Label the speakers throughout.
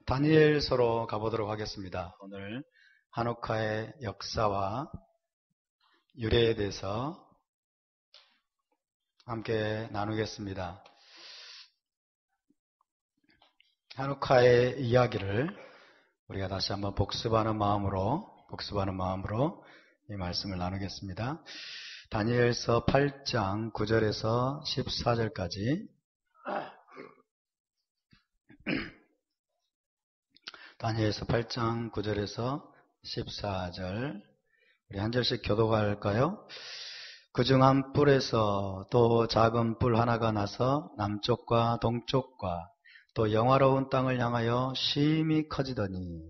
Speaker 1: 다니엘서로 가보도록 하겠습니다. 오늘 한옥카의 역사와 유래에 대해서 함께 나누겠습니다. 한옥카의 이야기를 우리가 다시 한번 복습하는 마음으로 이 말씀을 나누겠습니다. 다니엘서 8장 9절에서 14절까지 다니엘서 8장 9절에서 14절 우리 한 절씩 교독할까요? 그중 한 뿔에서 또 작은 뿔 하나가 나서 남쪽과 동쪽과 또 영화로운 땅을 향하여 심히 커지더니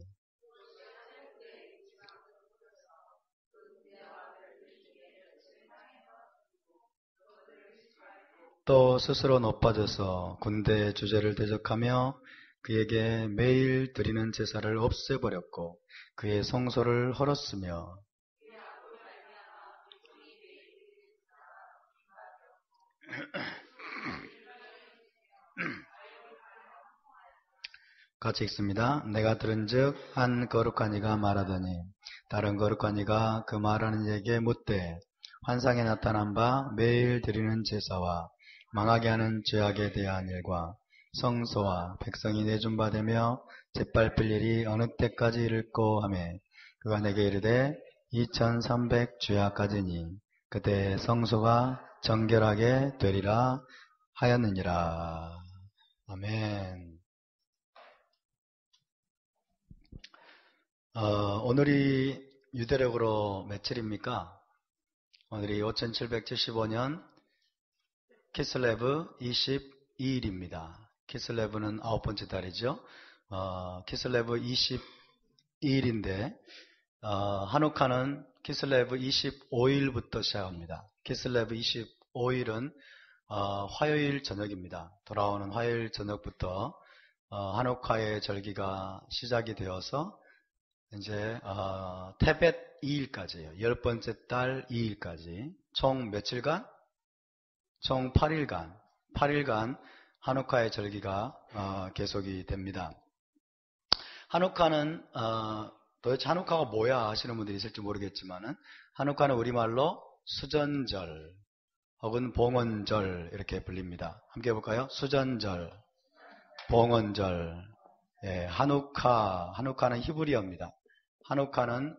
Speaker 1: 또 스스로 높아져서 군대의 주제를 대적하며 그에게 매일 드리는 제사를 없애버렸고 그의 성소를 헐었으며 같이 읽습니다. 내가 들은즉 한 거룩한 이가 말하더니 다른 거룩한 이가 그 말하는 이에게 묻되 환상에 나타난 바 매일 드리는 제사와 망하게 하는 죄악에 대한 일과 성소와 백성이 내준바되며 짓밟힐 일이 어느 때까지 이를꼬 하매 그가 내게 이르되 2300 죄악까지니 그때 성소가 정결하게 되리라 하였느니라. 아멘. 오늘이 유대력으로 며칠입니까? 오늘이 5775년 키슬레브 22일입니다. 키슬레브는 9번째 달이죠. 키슬레브 22일인데 한우카는 키슬레브 25일부터 시작합니다. 키슬레브 25일은 화요일 저녁입니다. 돌아오는 화요일 저녁부터 한우카의 절기가 시작이 되어서 이제 테벳 2일까지예요. 10번째 달 2일까지 총 며칠간? 총 8일간 한우카의 절기가 계속이 됩니다. 한우카는 도대체 한우카가 뭐야 하시는 분들이 있을지 모르겠지만은 한우카는 우리말로 수전절 혹은 봉헌절 이렇게 불립니다. 함께 해볼까요? 수전절, 봉헌절. 예, 한우카는 히브리어입니다. 한우카는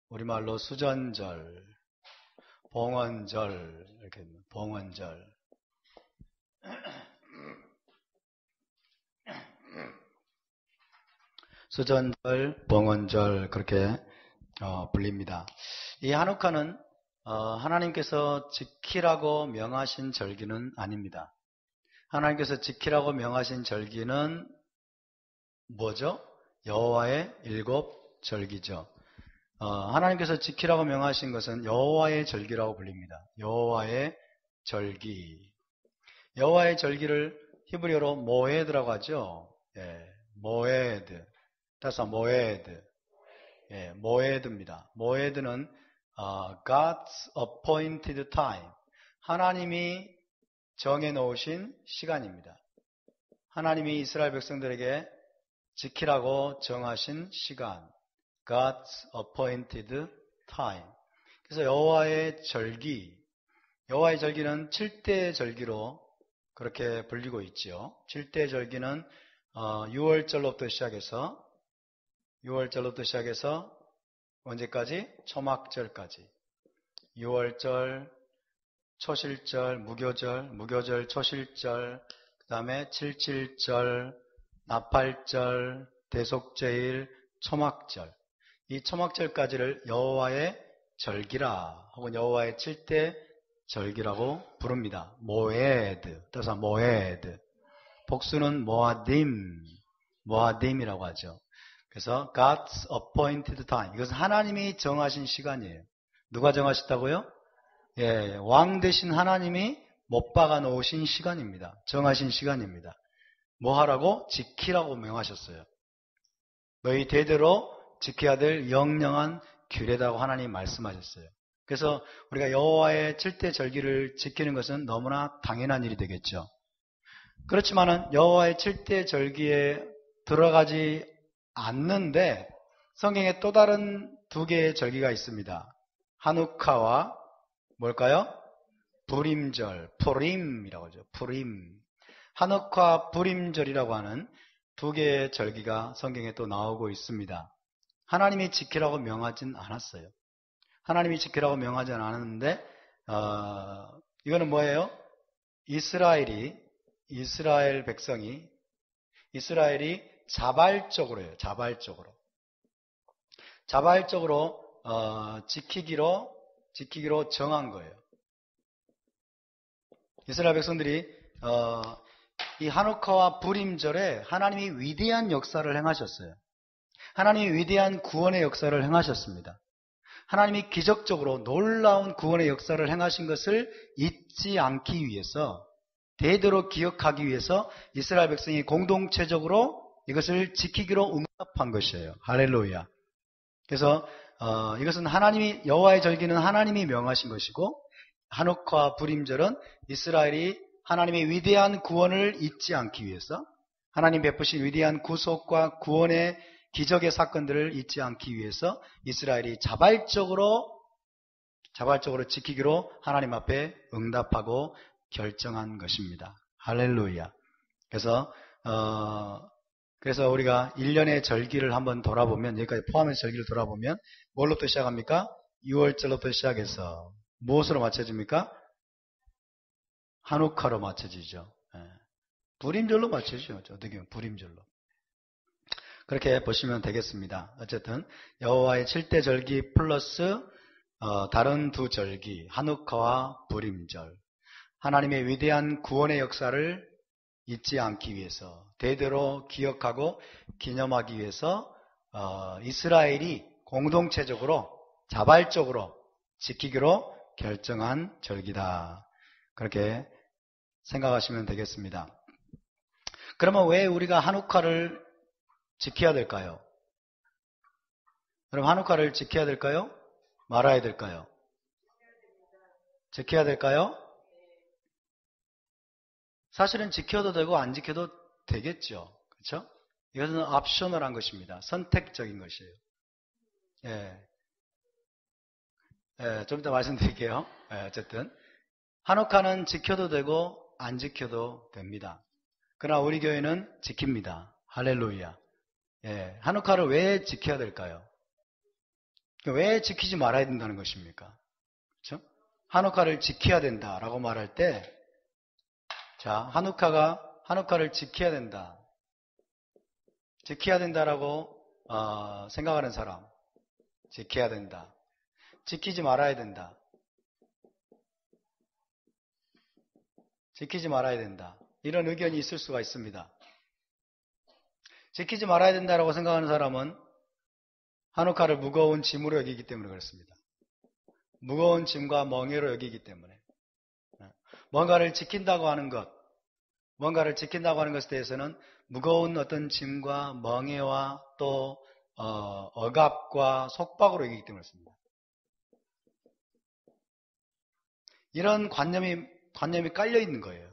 Speaker 1: 우리말로 수전절, 봉헌절 이렇게 봉헌절. 수전절, 봉헌절 그렇게 불립니다. 이 한우카는 하나님께서 지키라고 명하신 절기는 아닙니다. 하나님께서 지키라고 명하신 절기는 뭐죠? 여호와의 7절기죠. 하나님께서 지키라고 명하신 것은 여호와의 절기라고 불립니다. 여호와의 절기. 여호와의 절기를 히브리어로 모에드라고 하죠. 예, 모에드. 따라서 모에드. 예, 모에드입니다. 모에드는 God's appointed time. 하나님이 정해 놓으신 시간입니다. 하나님이 이스라엘 백성들에게 지키라고 정하신 시간. God's appointed time. 그래서 여호와의 절기는 7대 절기로 그렇게 불리고 있죠. 7대 절기는 6월절로부터 시작해서 언제까지? 초막절까지. 6월절, 초실절, 무교절, 초실절, 그 다음에 77절, 나팔절, 대속제일, 초막절. 이 초막절까지를 여호와의 절기라 혹은 여호와의 7대 절기라고 부릅니다. 모에드, 따라서 모에드. 복수는 모아딤이라고 하죠. 그래서 God's appointed time. 이것은 하나님이 정하신 시간이에요. 누가 정하셨다고요? 예, 왕 되신 하나님이 못 박아 놓으신 시간입니다. 정하신 시간입니다. 뭐 하라고? 지키라고 명하셨어요. 너희 대대로 지켜야 될 영영한 규례다고 하나님 말씀하셨어요. 그래서 우리가 여호와의 7대 절기를 지키는 것은 너무나 당연한 일이 되겠죠. 그렇지만은 여호와의 7대 절기에 들어가지 않는데 성경에 또 다른 두 개의 절기가 있습니다. 하누카와 뭘까요? 불임절, 푸림이라고 하죠. 푸림. 하누카 불임절이라고 하는 두 개의 절기가 성경에 또 나오고 있습니다. 하나님이 지키라고 명하진 않았어요. 하나님이 지키라고 명하진 않았는데 이거는 뭐예요? 이스라엘 백성이 이스라엘이 자발적으로요. 자발적으로 지키기로 정한 거예요. 이스라엘 백성들이 이 하누카와 불임절에 하나님이 위대한 역사를 행하셨어요. 하나님이 위대한 구원의 역사를 행하셨습니다. 하나님이 기적적으로 놀라운 구원의 역사를 행하신 것을 잊지 않기 위해서, 대대로 기억하기 위해서 이스라엘 백성이 공동체적으로 이것을 지키기로 응답한 것이에요. 할렐루야. 그래서 이것은 하나님이, 여호와의 절기는 하나님이 명하신 것이고, 하누카 불임절은 이스라엘이 하나님의 위대한 구원을 잊지 않기 위해서, 하나님 베푸신 위대한 구속과 구원의 기적의 사건들을 잊지 않기 위해서 이스라엘이 자발적으로 지키기로 하나님 앞에 응답하고 결정한 것입니다. 할렐루야. 그래서 우리가 1년의 절기를 한번 돌아보면, 여기까지 포함해서 절기를 돌아보면 뭘로부터 시작합니까? 6월절로부터 시작해서 무엇으로 맞춰집니까? 하누카로 맞춰지죠. 불임절로 맞춰지죠. 어떻게 보면 불임절로. 그렇게 보시면 되겠습니다. 어쨌든 여호와의 7대 절기 플러스 다른 두 절기, 하누카와 불임절, 하나님의 위대한 구원의 역사를 잊지 않기 위해서, 대대로 기억하고 기념하기 위해서 이스라엘이 공동체적으로 자발적으로 지키기로 결정한 절기다. 그렇게 생각하시면 되겠습니다. 그러면 왜 우리가 하누카를 지켜야 될까요? 그럼 하누카를 지켜야 될까요? 말아야 될까요? 지켜야 될까요? 사실은 지켜도 되고 안 지켜도 되겠죠. 그렇죠? 이것은 옵셔널한 것입니다. 선택적인 것이에요. 좀 이따 말씀드릴게요. 어쨌든 하누카는 지켜도 되고 안 지켜도 됩니다. 그러나 우리 교회는 지킵니다. 할렐루야. 하누카를 왜 지켜야 될까요? 왜 지키지 말아야 된다는 것입니까? 그렇죠? 하누카를 지켜야 된다라고 말할 때, 자, 하누카를 지켜야 된다라고 생각하는 사람, 지켜야 된다. 지키지 말아야 된다. 지키지 말아야 된다. 이런 의견이 있을 수가 있습니다. 지키지 말아야 된다라고 생각하는 사람은 하누카를 무거운 짐으로 여기기 때문에 그렇습니다. 무거운 짐과 멍에로 여기기 때문에. 뭔가를 지킨다고 하는 것에 대해서는 무거운 어떤 짐과 멍에와 또 억압과 속박으로 여기기 때문에 그렇습니다. 이런 관념이 깔려 있는 거예요.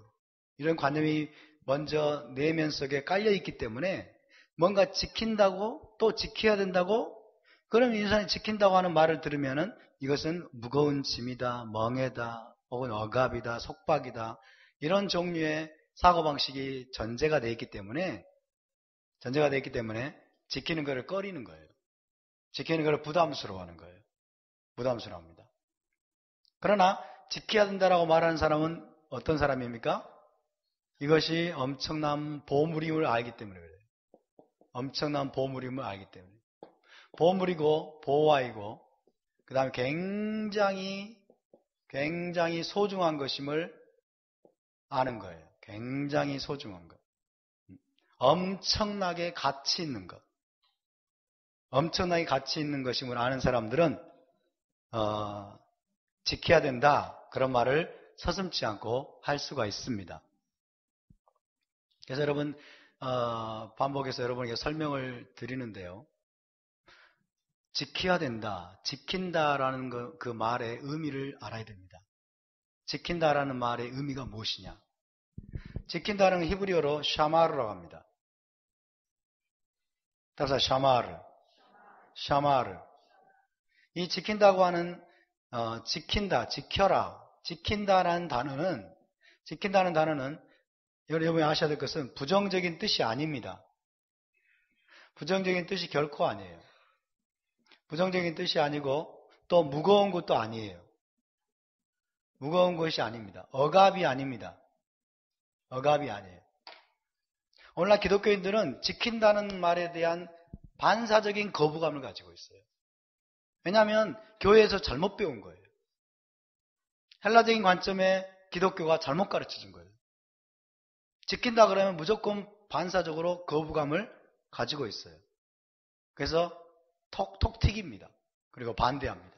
Speaker 1: 이런 관념이 먼저 내면 속에 깔려 있기 때문에 뭔가 지킨다고, 또 지켜야 된다고, 그럼 인간이 지킨다고 하는 말을 들으면은 이것은 무거운 짐이다, 멍해다, 혹은 억압이다, 속박이다, 이런 종류의 사고방식이 전제가 되어 있기 때문에 지키는 것을 꺼리는 거예요. 지키는 것을 부담스러워하는 거예요. 부담스러워합니다. 그러나 지켜야 된다라고 말하는 사람은 어떤 사람입니까? 이것이 엄청난 보물임을 알기 때문에 그래요. 엄청난 보물임을 알기 때문에. 보물이고 보화이고 그 다음에 굉장히 소중한 것임을 아는 거예요. 굉장히 소중한 것. 엄청나게 가치 있는 것. 엄청나게 가치 있는 것임을 아는 사람들은 지켜야 된다. 그런 말을 서슴지 않고 할 수가 있습니다. 그래서 여러분 반복해서 여러분에게 설명을 드리는데요. 지켜야 된다, 지킨다라는 그 말의 의미를 알아야 됩니다. 지킨다라는 말의 의미가 무엇이냐? 지킨다는 히브리어로 샤마르라고 합니다. 따라서 샤마르. 이 지킨다고 하는 지킨다, 지켜라, 지킨다는 단어는 여러분이 아셔야 될 것은 부정적인 뜻이 아닙니다. 부정적인 뜻이 결코 아니에요. 부정적인 뜻이 아니고 또 무거운 것도 아니에요. 무거운 것이 아닙니다. 억압이 아닙니다. 억압이 아니에요. 오늘날 기독교인들은 지킨다는 말에 대한 반사적인 거부감을 가지고 있어요. 왜냐하면 교회에서 잘못 배운 거예요. 헬라적인 관점에 기독교가 잘못 가르쳐준 거예요. 지킨다 그러면 무조건 반사적으로 거부감을 가지고 있어요. 그래서 톡톡 튀깁니다. 그리고 반대합니다.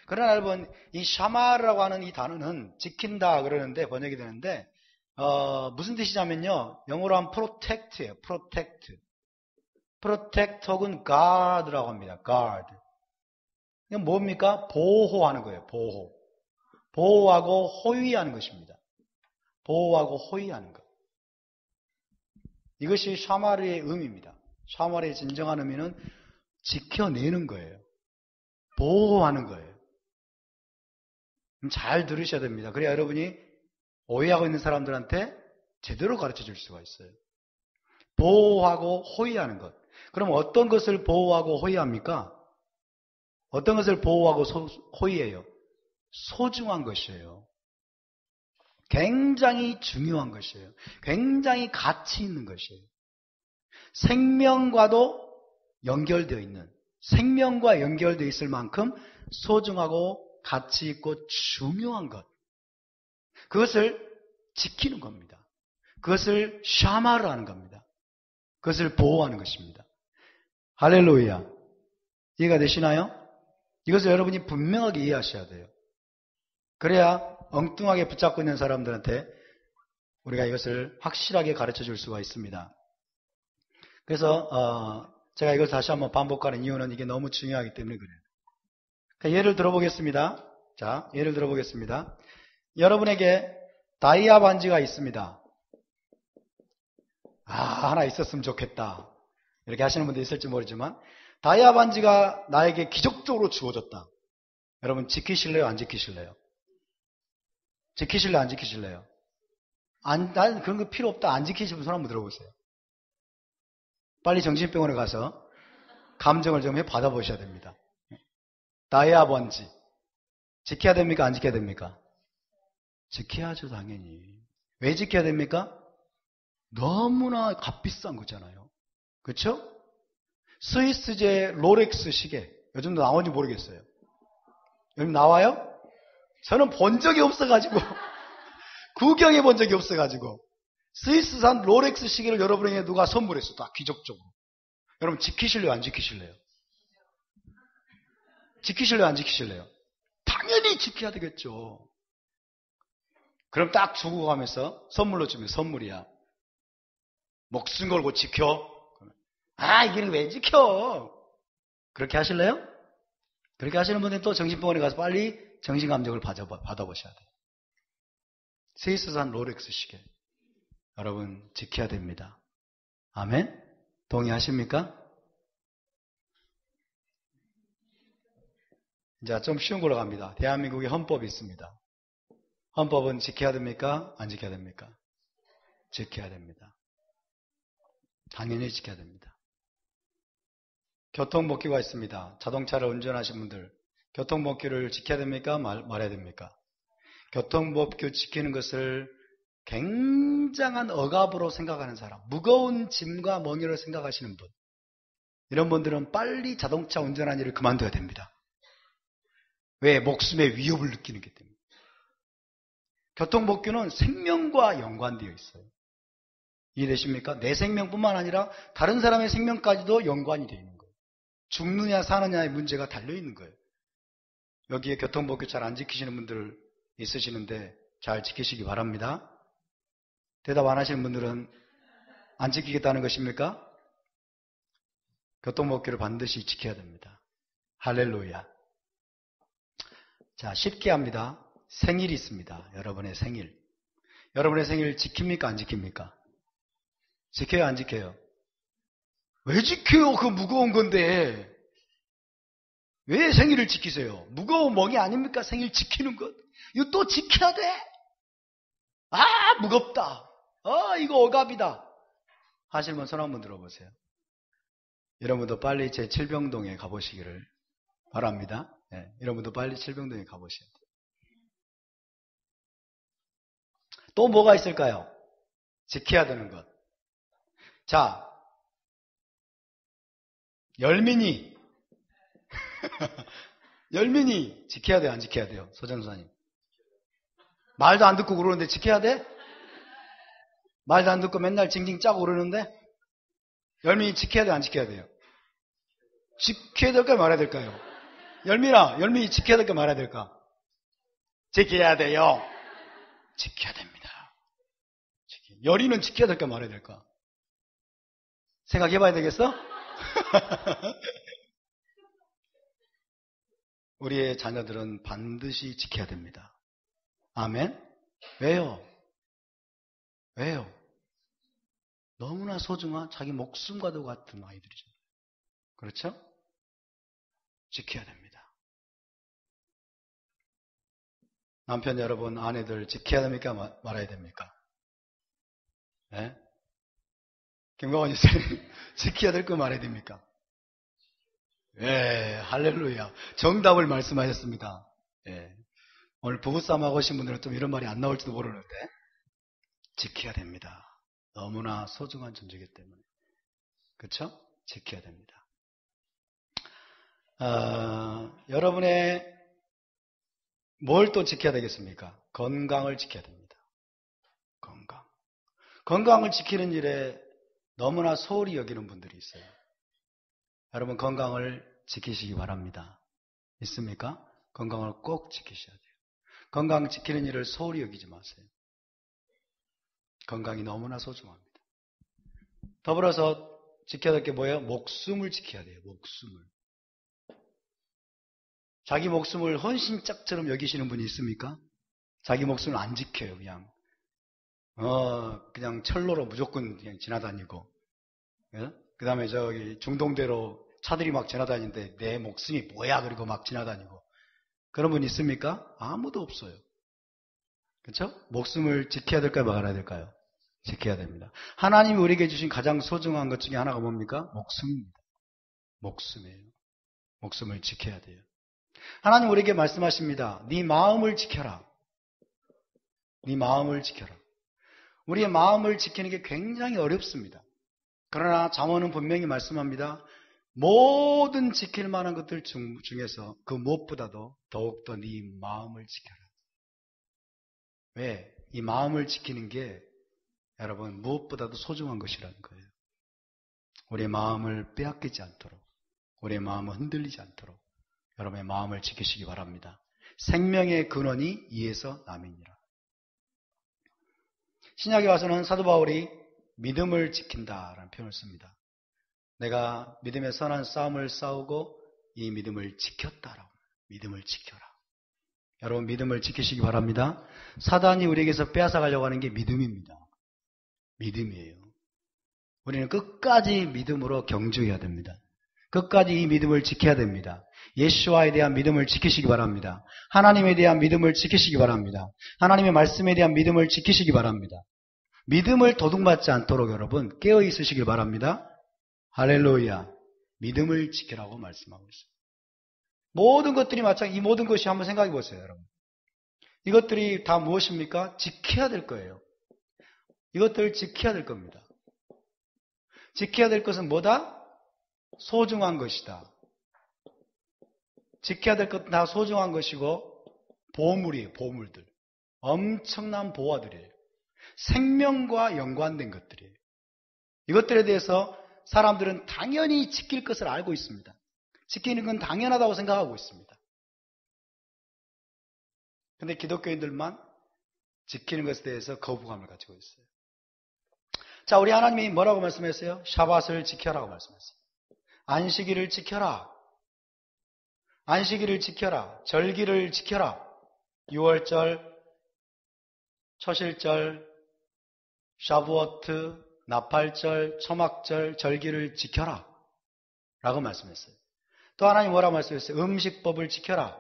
Speaker 1: 그러나 여러분, 이 샤마라고 하는 이 단어는 지킨다 그러는데 번역이 되는데 무슨 뜻이냐면요. 영어로 하면 protect예요. protect. protect 혹은 guard라고 합니다. guard. 이건 뭡니까? 보호하는 거예요. 보호. 보호하고 호위하는 것입니다. 보호하고 호위하는 것. 이것이 샤마르의 의미입니다. 샤마르의 진정한 의미는 지켜내는 거예요. 보호하는 거예요. 잘 들으셔야 됩니다. 그래야 여러분이 오해하고 있는 사람들한테 제대로 가르쳐 줄 수가 있어요. 보호하고 호위하는 것. 그럼 어떤 것을 보호하고 호위합니까? 어떤 것을 보호하고 호위해요? 소중한 것이에요. 굉장히 중요한 것이에요. 굉장히 가치 있는 것이에요. 생명과도 연결되어 있는, 생명과 연결되어 있을 만큼 소중하고 가치 있고 중요한 것. 그것을 지키는 겁니다. 그것을 샤마르 하는 겁니다. 그것을 보호하는 것입니다. 할렐루야. 이해가 되시나요? 이것을 여러분이 분명하게 이해하셔야 돼요. 그래야 엉뚱하게 붙잡고 있는 사람들한테 우리가 이것을 확실하게 가르쳐 줄 수가 있습니다. 그래서 제가 이걸 다시 한번 반복하는 이유는 이게 너무 중요하기 때문에 그래요. 그러니까 예를 들어보겠습니다. 자, 예를 들어보겠습니다. 여러분에게 다이아 반지가 있습니다. 하나 있었으면 좋겠다. 이렇게 하시는 분도 있을지 모르지만 다이아 반지가 나에게 기적적으로 주어졌다. 여러분 지키실래요? 안 지키실래요? 지키실래요? 안 지키실래요? 난 그런 거 필요 없다. 안 지키시면 손 한번 들어보세요. 빨리 정신병원에 가서 감정을 좀 받아보셔야 됩니다. 다이아 반지 지켜야 됩니까? 안 지켜야 됩니까? 지켜야죠, 당연히. 왜 지켜야 됩니까? 너무나 값비싼 거잖아요. 그렇죠? 스위스제 롤렉스 시계 요즘도 나오는지 모르겠어요. 요즘 나와요? 저는 본 적이 없어가지고 구경해 본 적이 없어가지고 스위스산 롤렉스 시계를 여러분에게 누가 선물했어. 다 기적적으로. 여러분 지키실래요? 안 지키실래요? 지키실래요? 안 지키실래요? 당연히 지켜야 되겠죠. 그럼 딱 주고 가면서 선물로 주면 선물이야. 목숨 걸고 지켜? 이게 왜 지켜? 그렇게 하실래요? 그렇게 하시는 분들은 또 정신병원에 가서 빨리 정신감정을 받아보셔야 돼요. 스위스산 롤렉스 시계. 여러분 지켜야 됩니다. 아멘? 동의하십니까? 이제 좀 쉬운 걸로 갑니다. 대한민국에 헌법이 있습니다. 헌법은 지켜야 됩니까? 안 지켜야 됩니까? 지켜야 됩니다. 당연히 지켜야 됩니다. 교통법규가 있습니다. 자동차를 운전하신 분들 교통법규를 지켜야 됩니까? 말아야 됩니까? 교통법규 지키는 것을 굉장한 억압으로 생각하는 사람, 무거운 짐과 멍에를 생각하시는 분, 이런 분들은 빨리 자동차 운전하는 일을 그만둬야 됩니다. 왜? 목숨의 위협을 느끼는 게 때문에. 교통법규는 생명과 연관되어 있어요. 이해되십니까? 내 생명뿐만 아니라 다른 사람의 생명까지도 연관이 되어 있는 거예요. 죽느냐 사느냐의 문제가 달려있는 거예요. 여기에 교통법규 잘 안 지키시는 분들 있으시는데 잘 지키시기 바랍니다. 대답 안 하시는 분들은 안 지키겠다는 것입니까? 교통법규를 반드시 지켜야 됩니다. 할렐루야. 자, 쉽게 합니다. 생일이 있습니다. 여러분의 생일. 여러분의 생일 지킵니까? 안 지킵니까? 지켜요? 안 지켜요? 왜 지켜요? 그 무거운 건데. 왜 생일을 지키세요? 무거운 멍이 아닙니까? 생일 지키는 것. 이거 또 지켜야 돼? 아, 무겁다. 이거 억압이다. 하시면 손 한번 들어보세요. 여러분도 빨리 제 칠병동에 가보시기를 바랍니다. 네, 여러분도 빨리 칠병동에 가보셔야 돼요. 또 뭐가 있을까요? 지켜야 되는 것. 자, 열민이. 열민이 지켜야 돼요? 안 지켜야 돼요? 소장사님. 말도 안 듣고 그러는데 지켜야 돼? 말도 안 듣고 맨날 징징 짜고 그러는데? 열민이 지켜야 돼요? 안 지켜야 돼요? 지켜야 될까 말아야 될까요? 열민이 지켜야 될까 말아야 될까? 지켜야 돼요. 지켜야 됩니다. 열이는 지켜야 될까 말아야 될까? 생각해봐야 되겠어? 우리의 자녀들은 반드시 지켜야 됩니다. 아멘? 왜요? 왜요? 너무나 소중한 자기 목숨과도 같은 아이들이죠. 그렇죠? 지켜야 됩니다. 남편 여러분, 아내들 지켜야 됩니까? 말아야 됩니까? 네? 김광원 유사님 지켜야 될 거 말아야 됩니까? 예, 할렐루야. 정답을 말씀하셨습니다. 예. 오늘 부부싸움 하고 오신 분들은 좀 이런 말이 안 나올지도 모르는데 지켜야 됩니다. 너무나 소중한 존재이기 때문에. 그렇죠? 지켜야 됩니다. 여러분의 뭘 또 지켜야 되겠습니까? 건강을 지켜야 됩니다. 건강을 지키는 일에 너무나 소홀히 여기는 분들이 있어요. 여러분 건강을 지키시기 바랍니다. 있습니까? 건강을 꼭 지키셔야 돼요. 건강 지키는 일을 소홀히 여기지 마세요. 건강이 너무나 소중합니다. 더불어서 지켜야 될 게 뭐예요? 목숨을 지켜야 돼요. 목숨을. 자기 목숨을 헌신짝처럼 여기시는 분이 있습니까? 자기 목숨을 안 지켜요. 그냥 철로로 무조건 그냥 지나다니고. 예? 그 다음에 저기 중동대로 차들이 막 지나다니는데 내 목숨이 뭐야? 그리고 막 지나다니고. 그런 분 있습니까? 아무도 없어요. 그렇죠? 목숨을 지켜야 될까요? 말아야 될까요? 지켜야 됩니다. 하나님이 우리에게 주신 가장 소중한 것 중에 하나가 뭡니까? 목숨입니다. 목숨이에요. 목숨을 지켜야 돼요. 하나님 우리에게 말씀하십니다. 네 마음을 지켜라. 네 마음을 지켜라. 우리의 마음을 지키는 게 굉장히 어렵습니다. 그러나 잠언은 분명히 말씀합니다. 모든 지킬 만한 것들 중에서 그 무엇보다도 더욱더 네 마음을 지켜라. 왜? 이 마음을 지키는 게 여러분 무엇보다도 소중한 것이라는 거예요. 우리의 마음을 빼앗기지 않도록, 우리의 마음을 흔들리지 않도록 여러분의 마음을 지키시기 바랍니다. 생명의 근원이 이에서 남이니라. 신약에 와서는 사도 바울이 믿음을 지킨다라는 표현을 씁니다. 내가 믿음의 선한 싸움을 싸우고 이 믿음을 지켰다라고. 믿음을 지켜라. 여러분 믿음을 지키시기 바랍니다. 사단이 우리에게서 빼앗아가려고 하는 게 믿음입니다. 믿음이에요. 우리는 끝까지 믿음으로 경주해야 됩니다. 끝까지 이 믿음을 지켜야 됩니다. 예수와에 대한 믿음을 지키시기 바랍니다. 하나님에 대한 믿음을 지키시기 바랍니다. 하나님의 말씀에 대한 믿음을 지키시기 바랍니다. 믿음을 도둑맞지 않도록 여러분 깨어 있으시길 바랍니다. 할렐루야. 믿음을 지키라고 말씀하고 있습니다. 모든 것들이 마찬가지, 이 모든 것이 한번 생각해 보세요, 여러분. 이것들이 다 무엇입니까? 지켜야 될 거예요. 이것들을 지켜야 될 겁니다. 지켜야 될 것은 뭐다? 소중한 것이다. 지켜야 될 것은 다 소중한 것이고 보물이에요. 보물들. 엄청난 보화들이에요. 생명과 연관된 것들이에요. 이것들에 대해서 사람들은 당연히 지킬 것을 알고 있습니다. 지키는 건 당연하다고 생각하고 있습니다. 그런데 기독교인들만 지키는 것에 대해서 거부감을 가지고 있어요. 자, 우리 하나님이 뭐라고 말씀했어요? 샤밧을 지켜라고 말씀했어요. 안식일을 지켜라. 안식일을 지켜라. 절기를 지켜라. 6월절, 초실절, 샤부어트, 나팔절, 초막절, 절기를 지켜라 라고 말씀했어요. 또 하나님 뭐라고 말씀했어요? 음식법을 지켜라.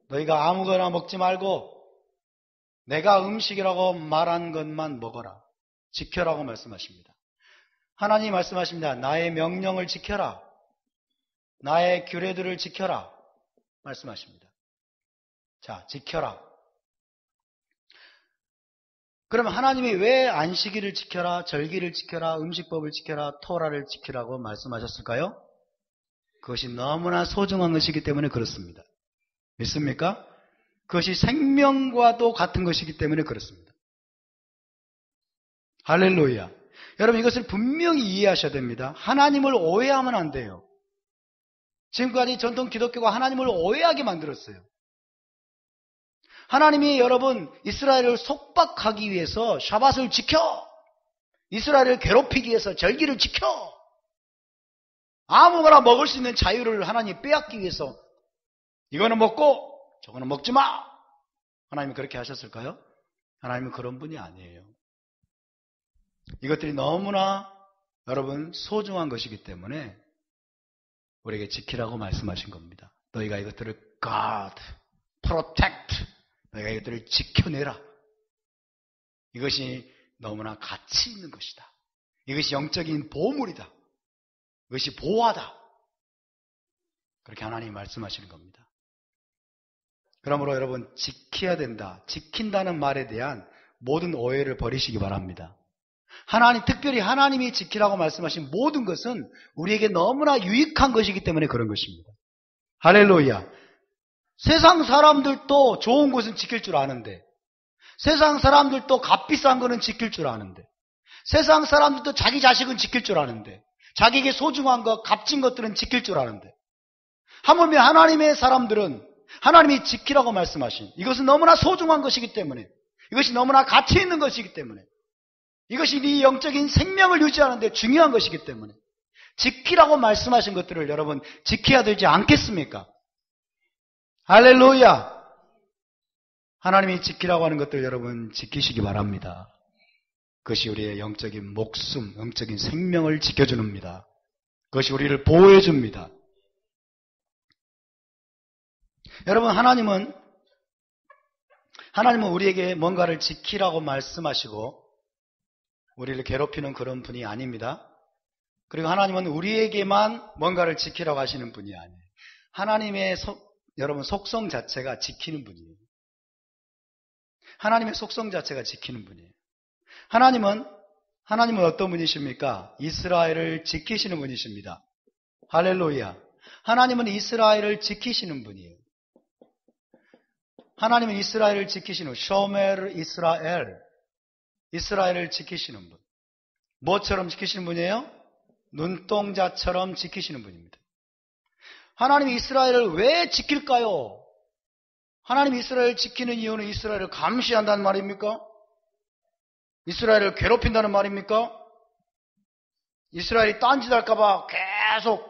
Speaker 1: 너희가 아무거나 먹지 말고 내가 음식이라고 말한 것만 먹어라. 지켜라고 말씀하십니다. 하나님이 말씀하십니다. 나의 명령을 지켜라. 나의 규례들을 지켜라. 말씀하십니다. 자, 지켜라. 그러면 하나님이 왜 안식일을 지켜라, 절기를 지켜라, 음식법을 지켜라, 토라를 지키라고 말씀하셨을까요? 그것이 너무나 소중한 것이기 때문에 그렇습니다. 믿습니까? 그것이 생명과도 같은 것이기 때문에 그렇습니다. 할렐루야. 여러분 이것을 분명히 이해하셔야 됩니다. 하나님을 오해하면 안 돼요. 지금까지 전통 기독교가 하나님을 오해하게 만들었어요. 하나님이 여러분 이스라엘을 속박하기 위해서 샤밧을 지켜, 이스라엘을 괴롭히기 위해서 절기를 지켜, 아무거나 먹을 수 있는 자유를 하나님이 빼앗기 위해서 이거는 먹고 저거는 먹지 마. 하나님이 그렇게 하셨을까요? 하나님은 그런 분이 아니에요. 이것들이 너무나 여러분 소중한 것이기 때문에 우리에게 지키라고 말씀하신 겁니다. 너희가 이것들을 God, protect, 너희가 이것들을 지켜내라. 이것이 너무나 가치 있는 것이다. 이것이 영적인 보물이다. 이것이 보화다. 그렇게 하나님이 말씀하시는 겁니다. 그러므로 여러분 지켜야 된다, 지킨다는 말에 대한 모든 오해를 버리시기 바랍니다. 하나님, 특별히 하나님이 지키라고 말씀하신 모든 것은 우리에게 너무나 유익한 것이기 때문에 그런 것입니다. 할렐루야. 세상 사람들도 좋은 것은 지킬 줄 아는데, 세상 사람들도 값비싼 거는 지킬 줄 아는데, 세상 사람들도 자기 자식은 지킬 줄 아는데, 자기에게 소중한 것, 값진 것들은 지킬 줄 아는데, 하물며 하나님의 사람들은 하나님이 지키라고 말씀하신 이것은 너무나 소중한 것이기 때문에, 이것이 너무나 가치 있는 것이기 때문에, 이것이 네 영적인 생명을 유지하는 데 중요한 것이기 때문에 지키라고 말씀하신 것들을 여러분 지켜야 되지 않겠습니까? 할렐루야. 하나님이 지키라고 하는 것들 여러분 지키시기 바랍니다. 그것이 우리의 영적인 목숨, 영적인 생명을 지켜줍니다. 그것이 우리를 보호해 줍니다. 여러분 하나님은 우리에게 뭔가를 지키라고 말씀하시고 우리를 괴롭히는 그런 분이 아닙니다. 그리고 하나님은 우리에게만 뭔가를 지키라고 하시는 분이 아니에요. 하나님의 여러분 속성 자체가 지키는 분이에요. 하나님의 속성 자체가 지키는 분이에요. 하나님은 어떤 분이십니까? 이스라엘을 지키시는 분이십니다. 할렐루야. 하나님은 이스라엘을 지키시는 분이에요. 하나님은 이스라엘을 지키시는 쇼멜 이스라엘을 지키시는 분. 뭐처럼 지키시는 분이에요? 눈동자처럼 지키시는 분입니다. 하나님이 이스라엘을 왜 지킬까요? 하나님이 이스라엘을 지키는 이유는 이스라엘을 감시한다는 말입니까? 이스라엘을 괴롭힌다는 말입니까? 이스라엘이 딴짓할까봐 계속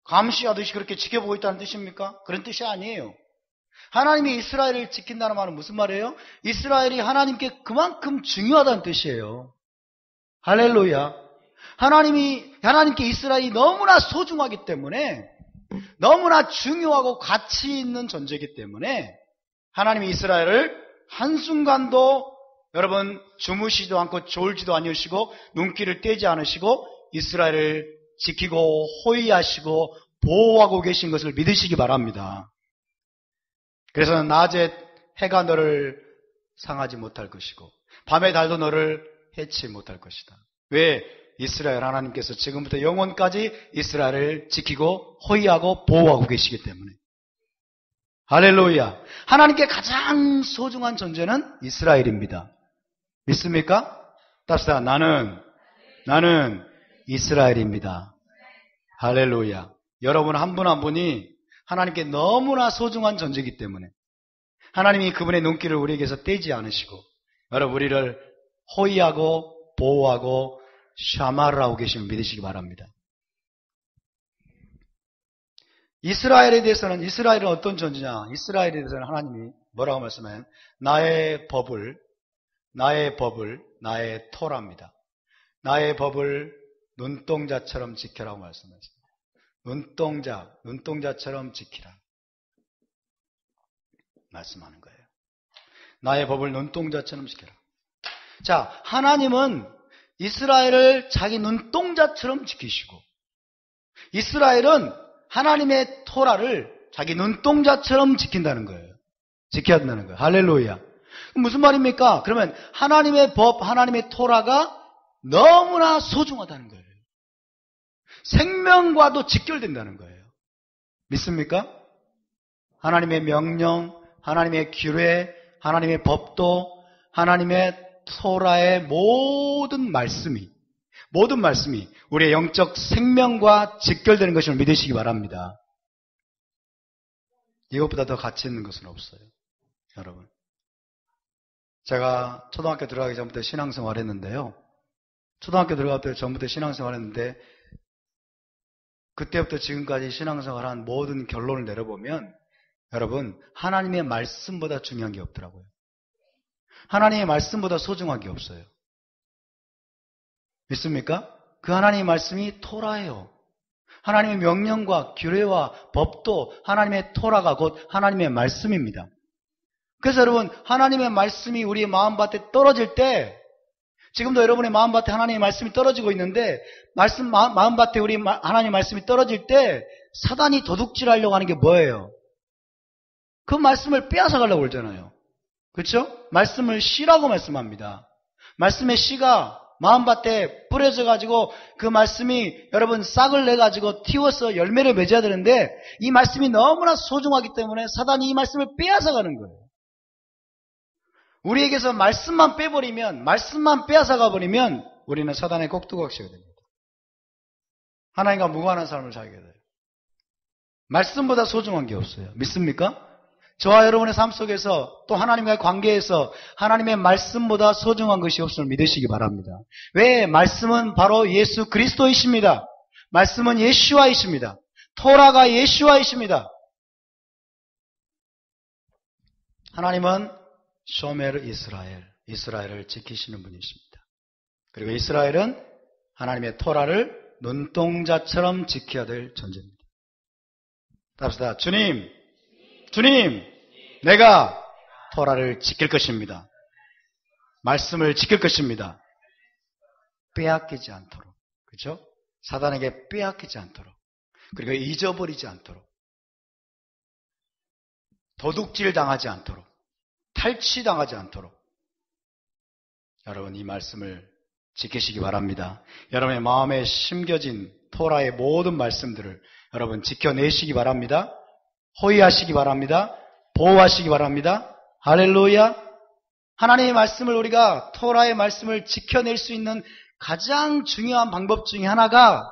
Speaker 1: 감시하듯이 그렇게 지켜보고 있다는 뜻입니까? 그런 뜻이 아니에요. 하나님이 이스라엘을 지킨다는 말은 무슨 말이에요? 이스라엘이 하나님께 그만큼 중요하다는 뜻이에요. 할렐루야. 하나님께 이스라엘이 너무나 소중하기 때문에, 너무나 중요하고 가치 있는 존재이기 때문에 하나님이 이스라엘을 한순간도 여러분 주무시지도 않고 졸지도 않으시고 눈길을 떼지 않으시고 이스라엘을 지키고 호위하시고 보호하고 계신 것을 믿으시기 바랍니다. 그래서 낮에 해가 너를 상하지 못할 것이고 밤의 달도 너를 해치 못할 것이다. 왜? 이스라엘 하나님께서 지금부터 영원까지 이스라엘을 지키고 호위하고 보호하고 계시기 때문에. 할렐루야. 하나님께 가장 소중한 존재는 이스라엘입니다. 믿습니까? 답시다. 나는 이스라엘입니다. 할렐루야. 여러분 한 분 한 분이 하나님께 너무나 소중한 존재이기 때문에 하나님이 그분의 눈길을 우리에게서 떼지 않으시고 여러분 우리를 호위하고 보호하고 샤마를 하고 계시면 믿으시기 바랍니다. 이스라엘은 어떤 존재냐? 이스라엘에 대해서는 하나님이 뭐라고 말씀해요? 나의 법을 나의 법을, 나의 토라입니다. 나의 법을 눈동자처럼 지켜라고 말씀하십니다. 눈동자처럼 지키라. 말씀하는 거예요. 나의 법을 눈동자처럼 지켜라. 자, 하나님은 이스라엘을 자기 눈동자처럼 지키시고, 이스라엘은 하나님의 토라를 자기 눈동자처럼 지킨다는 거예요. 지켜야 된다는 거예요. 할렐루야. 무슨 말입니까? 그러면 하나님의 법, 하나님의 토라가 너무나 소중하다는 거예요. 생명과도 직결된다는 거예요. 믿습니까? 하나님의 명령, 하나님의 규례, 하나님의 법도, 하나님의 토라의 모든 말씀이 우리의 영적 생명과 직결되는 것을 믿으시기 바랍니다. 이것보다 더 가치 있는 것은 없어요. 여러분, 제가 초등학교 들어가기 전부터 신앙생활 했는데요. 초등학교 들어가기 전부터 신앙생활 했는데 그때부터 지금까지 신앙생활한 모든 결론을 내려보면 여러분, 하나님의 말씀보다 중요한 게 없더라고요. 하나님의 말씀보다 소중한 게 없어요. 믿습니까? 그 하나님의 말씀이 토라예요. 하나님의 명령과 규례와 법도 하나님의 토라가 곧 하나님의 말씀입니다. 그래서 여러분, 하나님의 말씀이 우리의 마음밭에 떨어질 때, 지금도 여러분의 마음밭에 하나님의 말씀이 떨어지고 있는데, 마음밭에 우리 하나님의 말씀이 떨어질 때 사단이 도둑질하려고 하는 게 뭐예요? 그 말씀을 빼앗아가려고 그러잖아요. 그렇죠? 말씀을 씨라고 말씀합니다. 말씀의 씨가 마음밭에 뿌려져 가지고 그 말씀이 여러분 싹을 내 가지고 틔워서 열매를 맺어야 되는데 이 말씀이 너무나 소중하기 때문에 사단이 이 말씀을 빼앗아가는 거예요. 우리에게서 말씀만 빼버리면, 말씀만 빼앗아가 버리면 우리는 사단의 꼭두각시가 됩니다. 하나님과 무관한 삶을 살게 돼요. 말씀보다 소중한 게 없어요. 믿습니까? 저와 여러분의 삶 속에서 또 하나님과의 관계에서 하나님의 말씀보다 소중한 것이 없음을 믿으시기 바랍니다. 왜? 말씀은 바로 예수 그리스도이십니다. 말씀은 예슈아이십니다. 토라가 예슈아이십니다. 하나님은 쇼메르 이스라엘을 지키시는 분이십니다. 그리고 이스라엘은 하나님의 토라를 눈동자처럼 지켜야 될 존재입니다. 답시다. 주님, 내가 토라를 지킬 것입니다. 말씀을 지킬 것입니다. 빼앗기지 않도록. 그렇죠? 사단에게 빼앗기지 않도록. 그리고 잊어버리지 않도록. 도둑질 당하지 않도록. 탈취당하지 않도록. 여러분, 이 말씀을 지키시기 바랍니다. 여러분의 마음에 심겨진 토라의 모든 말씀들을 여러분 지켜내시기 바랍니다. 호위하시기 바랍니다. 보호하시기 바랍니다. 할렐루야. 하나님의 말씀을 우리가 토라의 말씀을 지켜낼 수 있는 가장 중요한 방법 중에 하나가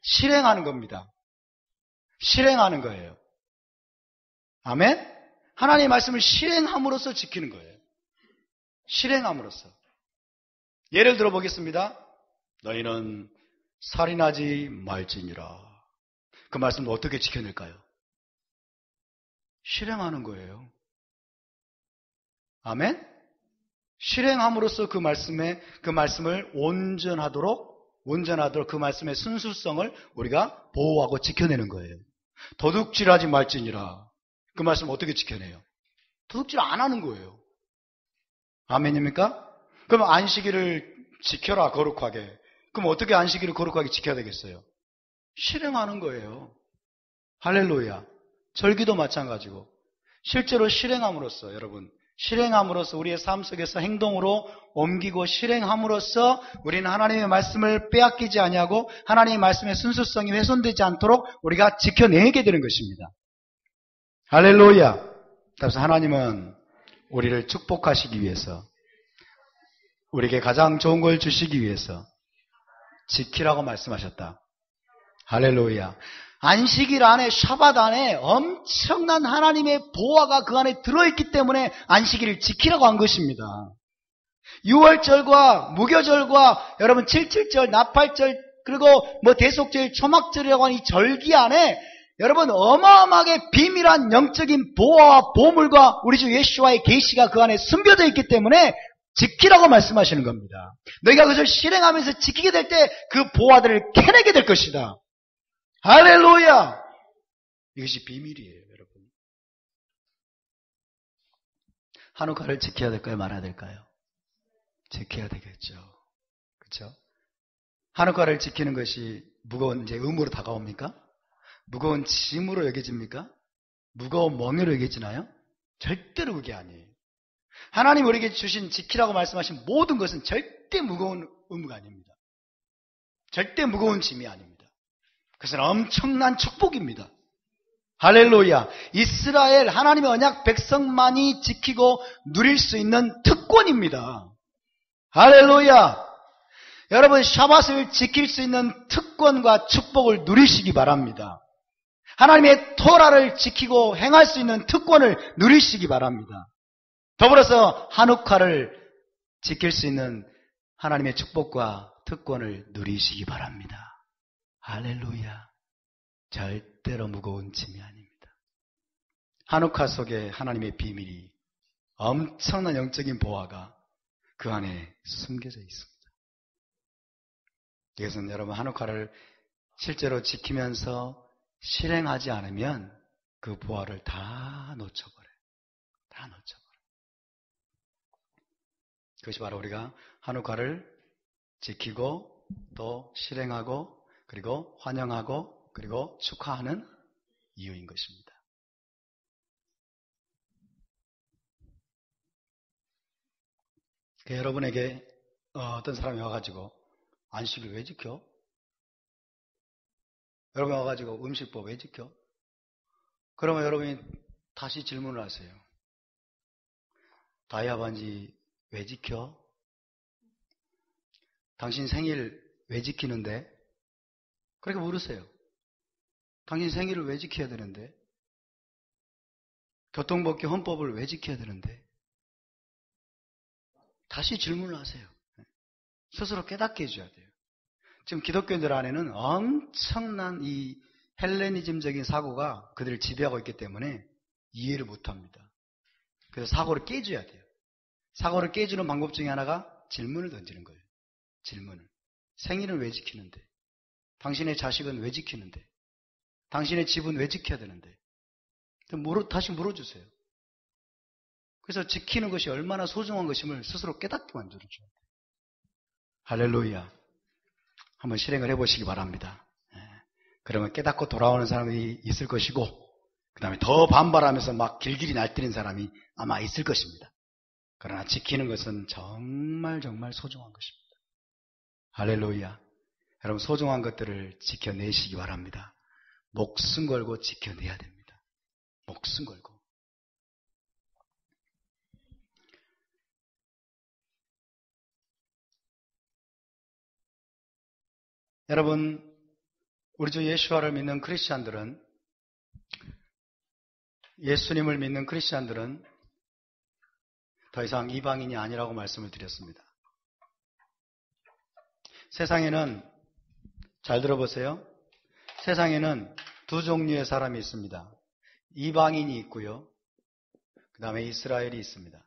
Speaker 1: 실행하는 겁니다. 실행하는 거예요. 아멘? 하나님의 말씀을 실행함으로써 지키는 거예요. 실행함으로써. 예를 들어 보겠습니다. 너희는 살인하지 말지니라. 그 말씀을 어떻게 지켜낼까요? 실행하는 거예요. 아멘? 실행함으로써 그 말씀을 온전하도록 그 말씀의 순수성을 우리가 보호하고 지켜내는 거예요. 도둑질하지 말지니라. 그 말씀 어떻게 지켜내요? 도둑질 안 하는 거예요. 아멘입니까? 그럼 안식일을 지켜라, 거룩하게. 그럼 어떻게 안식일을 거룩하게 지켜야 되겠어요? 실행하는 거예요. 할렐루야. 절기도 마찬가지고. 실제로 실행함으로써, 여러분, 실행함으로써 우리의 삶 속에서 행동으로 옮기고 실행함으로써 우리는 하나님의 말씀을 빼앗기지 아니하고 하나님의 말씀의 순수성이 훼손되지 않도록 우리가 지켜내게 되는 것입니다. 할렐루야. 따라서 하나님은 우리를 축복하시기 위해서, 우리에게 가장 좋은 걸 주시기 위해서 지키라고 말씀하셨다. 할렐루야. 안식일 안에, 샤밧 안에 엄청난 하나님의 보화가 그 안에 들어있기 때문에 안식일을 지키라고 한 것입니다. 유월절과 무교절과 여러분 77절, 나팔절, 그리고 대속절, 초막절이라고 하는 이 절기 안에 여러분 어마어마하게 비밀한 영적인 보화와 보물과 우리 주 예수와의 계시가 그 안에 숨겨져 있기 때문에 지키라고 말씀하시는 겁니다. 너희가 그것을 실행하면서 지키게 될 때 그 보화들을 캐내게 될 것이다. 할렐루야! 이것이 비밀이에요, 여러분. 한우카를 지켜야 될까요? 말아야 될까요? 지켜야 되겠죠. 그렇죠? 한우카를 지키는 것이 무거운 이제 의무로 다가옵니까? 무거운 짐으로 여겨집니까? 무거운 멍에로 여겨지나요? 절대로 그게 아니에요. 하나님 우리에게 주신 지키라고 말씀하신 모든 것은 절대 무거운 의무가 아닙니다. 절대 무거운 짐이 아닙니다. 그것은 엄청난 축복입니다. 할렐루야. 이스라엘 하나님의 언약 백성만이 지키고 누릴 수 있는 특권입니다. 할렐루야. 여러분 샤밧을 지킬 수 있는 특권과 축복을 누리시기 바랍니다. 하나님의 토라를 지키고 행할 수 있는 특권을 누리시기 바랍니다. 더불어서 한우카를 지킬 수 있는 하나님의 축복과 특권을 누리시기 바랍니다. 할렐루야. 절대로 무거운 짐이 아닙니다. 한우카 속에 하나님의 비밀이 엄청난 영적인 보화가 그 안에 숨겨져 있습니다. 이것은 여러분 한우카를 실제로 지키면서 실행하지 않으면 그 보화를 다 놓쳐버려요. 다 놓쳐버려요. 그것이 바로 우리가 한우카를 지키고 또 실행하고 그리고 환영하고 그리고 축하하는 이유인 것입니다. 여러분에게 어떤 사람이 와가지고 안식일 왜 지켜? 여러분이 와가지고 음식법 왜 지켜? 그러면 여러분이 다시 질문을 하세요. 다이아 반지 왜 지켜? 당신 생일 왜 지키는데? 그렇게 물으세요. 당신 생일을 왜 지켜야 되는데? 교통법규 헌법을 왜 지켜야 되는데? 다시 질문을 하세요. 스스로 깨닫게 해줘야 돼요. 지금 기독교인들 안에는 엄청난 이 헬레니즘적인 사고가 그들을 지배하고 있기 때문에 이해를 못합니다. 그래서 사고를 깨줘야 돼요. 사고를 깨주는 방법 중에 하나가 질문을 던지는 거예요. 질문을. 생일은 왜 지키는데? 당신의 자식은 왜 지키는데? 당신의 집은 왜 지켜야 되는데? 다시 물어주세요. 그래서 지키는 것이 얼마나 소중한 것임을 스스로 깨닫게 만들어줘야 돼요. 할렐루야. 한번 실행을 해보시기 바랍니다. 그러면 깨닫고 돌아오는 사람이 있을 것이고 그 다음에 더 반발하면서 막 길길이 날뛰는 사람이 아마 있을 것입니다. 그러나 지키는 것은 정말 정말 소중한 것입니다. 할렐루야. 여러분 소중한 것들을 지켜내시기 바랍니다. 목숨 걸고 지켜내야 됩니다. 목숨 걸고. 여러분 우리 주 예수와를 믿는 크리스찬들은 예수님을 믿는 크리스찬들은 더 이상 이방인이 아니라고 말씀을 드렸습니다. 세상에는 잘 들어보세요. 세상에는 두 종류의 사람이 있습니다. 이방인이 있고요. 그 다음에 이스라엘이 있습니다.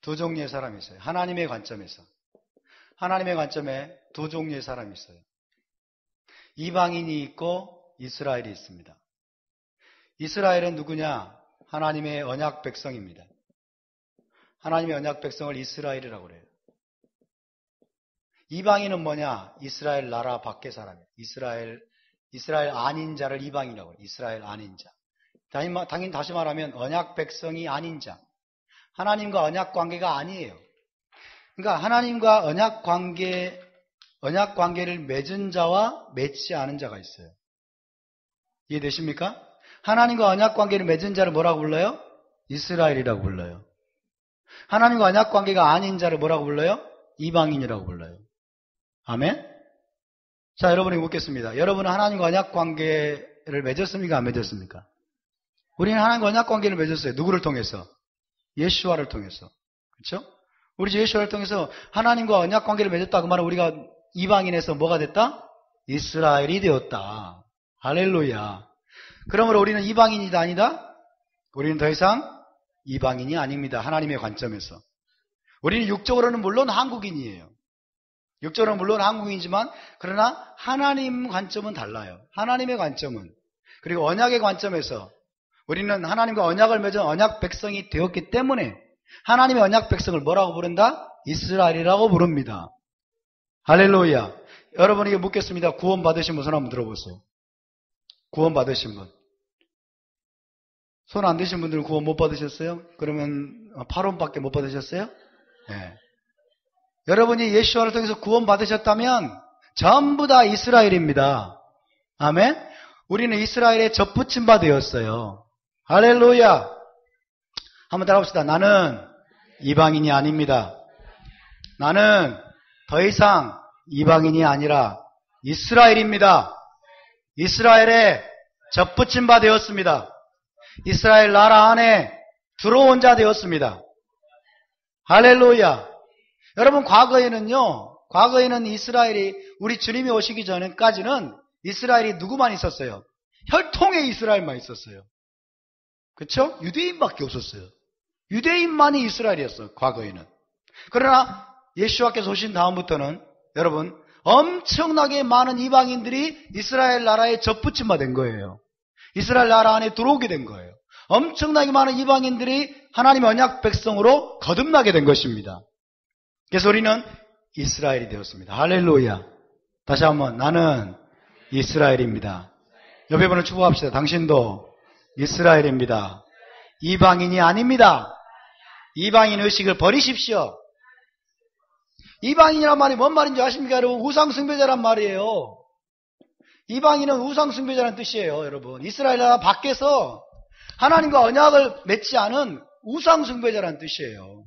Speaker 1: 두 종류의 사람이 있어요. 하나님의 관점에서. 하나님의 관점에 두 종류의 사람이 있어요. 이방인이 있고 이스라엘이 있습니다. 이스라엘은 누구냐? 하나님의 언약 백성입니다. 하나님의 언약 백성을 이스라엘이라고 그래요. 이방인은 뭐냐? 이스라엘 나라 밖의 사람이에요. 이스라엘 아닌 자를 이방인이라고 해요. 이스라엘 아닌 자. 당연히 다시 말하면 언약 백성이 아닌 자. 하나님과 언약 관계가 아니에요. 그러니까 하나님과 언약 관계를 맺은 자와 맺지 않은 자가 있어요. 이해되십니까? 하나님과 언약 관계를 맺은 자를 뭐라고 불러요? 이스라엘이라고 불러요. 하나님과 언약 관계가 아닌 자를 뭐라고 불러요? 이방인이라고 불러요. 아멘? 자, 여러분에게 묻겠습니다. 여러분은 하나님과 언약 관계를 맺었습니까? 안 맺었습니까? 우리는 하나님과 언약 관계를 맺었어요. 누구를 통해서? 예수와를 통해서. 그렇죠? 우리 주 예수와를 통해서 하나님과 언약 관계를 맺었다. 그 말은 우리가 이방인에서 뭐가 됐다? 이스라엘이 되었다. 할렐루야. 그러므로 우리는 이방인이다 아니다? 우리는 더 이상 이방인이 아닙니다. 하나님의 관점에서. 우리는 육적으로는 물론 한국인이에요. 육적으로는 물론 한국인이지만 그러나 하나님 관점은 달라요. 하나님의 관점은. 그리고 언약의 관점에서 우리는 하나님과 언약을 맺은 언약 백성이 되었기 때문에 하나님의 언약 백성을 뭐라고 부른다? 이스라엘이라고 부릅니다. 할렐루야. 여러분에게 묻겠습니다. 구원 받으신 분 손 한번 들어보세요. 구원 받으신 분. 손 안 드신 분들은 구원 못 받으셨어요? 그러면 8원밖에 못 받으셨어요? 네. 여러분이 예수와를 통해서 구원 받으셨다면 전부 다 이스라엘입니다. 아멘? 우리는 이스라엘에 접붙임 바 되었어요. 할렐루야. 한번 따라합시다. 나는 이방인이 아닙니다. 나는 더 이상 이방인이 아니라 이스라엘입니다. 이스라엘에 접붙임 바 되었습니다. 이스라엘 나라 안에 들어온 자 되었습니다. 할렐루야. 여러분 과거에는 이스라엘이 우리 주님이 오시기 전까지는 이스라엘이 누구만 있었어요? 혈통의 이스라엘만 있었어요. 그렇죠? 유대인밖에 없었어요. 유대인만이 이스라엘이었어요. 과거에는. 그러나 예수와께서 오신 다음부터는 여러분 엄청나게 많은 이방인들이 이스라엘 나라에 접붙임받은 거예요. 이스라엘 나라 안에 들어오게 된 거예요. 엄청나게 많은 이방인들이 하나님의 언약 백성으로 거듭나게 된 것입니다. 그래서 우리는 이스라엘이 되었습니다. 할렐루야. 다시 한번 나는 이스라엘입니다. 옆에 분을 축복합시다. 당신도 이스라엘입니다. 이방인이 아닙니다. 이방인 의식을 버리십시오. 이방인이란 말이 뭔 말인지 아십니까? 여러분 우상숭배자란 말이에요. 이방인은 우상숭배자라는 뜻이에요. 여러분 이스라엘 나라 밖에서 하나님과 언약을 맺지 않은 우상숭배자라는 뜻이에요.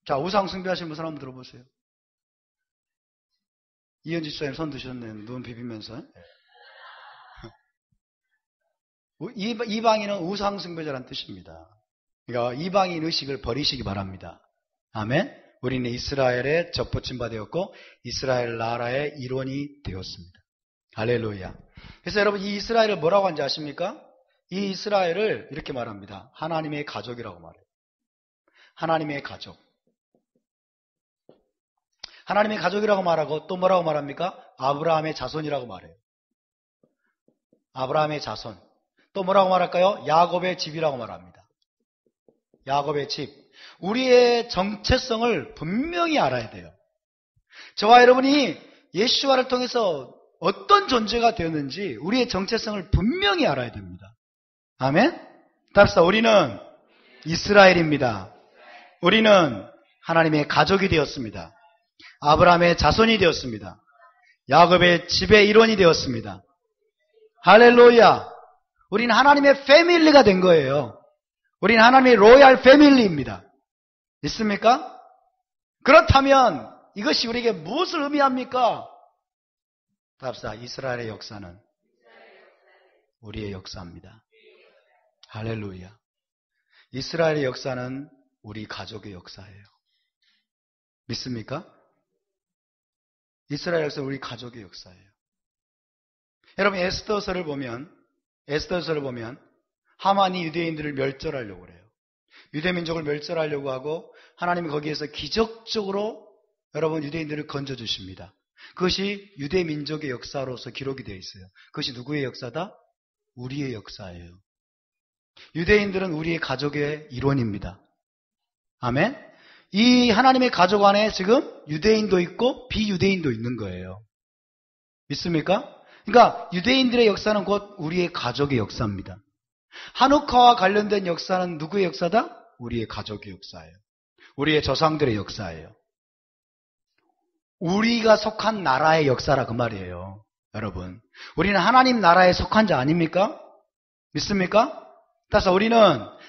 Speaker 1: 자, 우상숭배하시는 분 한번 들어보세요. 이현지 집사님 손 드셨네요. 눈 비비면서. 이방인은 우상숭배자라는 뜻입니다. 그러니까 이방인 의식을 버리시기 바랍니다. 아멘. 우리는 이스라엘에 접붙임 바 되었고 이스라엘 나라의 일원이 되었습니다. 할렐루야. 그래서 여러분 이 이스라엘을 뭐라고 하는지 아십니까? 이 이스라엘을 이렇게 말합니다. 하나님의 가족이라고 말해요. 하나님의 가족. 하나님의 가족이라고 말하고 또 뭐라고 말합니까? 아브라함의 자손이라고 말해요. 아브라함의 자손. 또 뭐라고 말할까요? 야곱의 집이라고 말합니다. 야곱의 집. 우리의 정체성을 분명히 알아야 돼요. 저와 여러분이 예수와를 통해서 어떤 존재가 되었는지 우리의 정체성을 분명히 알아야 됩니다. 아멘? 답사 우리는 이스라엘입니다. 우리는 하나님의 가족이 되었습니다. 아브라함의 자손이 되었습니다. 야곱의 집의 일원이 되었습니다. 할렐루야. 우리는 하나님의 패밀리가 된 거예요. 우리는 하나님의 로얄 패밀리입니다. 있습니까? 그렇다면 이것이 우리에게 무엇을 의미합니까? 답사 이스라엘의 역사는 우리의 역사입니다. 할렐루야. 이스라엘의 역사는 우리 가족의 역사예요. 믿습니까? 이스라엘 역사는 우리 가족의 역사예요. 여러분 에스더서를 보면 하만이 유대인들을 멸절하려고 그래요. 유대민족을 멸절하려고 하고 하나님이 거기에서 기적적으로 여러분 유대인들을 건져주십니다. 그것이 유대민족의 역사로서 기록이 되어 있어요. 그것이 누구의 역사다? 우리의 역사예요. 유대인들은 우리의 가족의 일원입니다. 아멘? 이 하나님의 가족 안에 지금 유대인도 있고 비유대인도 있는 거예요. 믿습니까? 그러니까 유대인들의 역사는 곧 우리의 가족의 역사입니다. 한우카와 관련된 역사는 누구의 역사다? 우리의 가족의 역사예요. 우리의 조상들의 역사예요. 우리가 속한 나라의 역사라 그 말이에요. 여러분 우리는 하나님 나라에 속한 자 아닙니까? 믿습니까? 따라서 우리는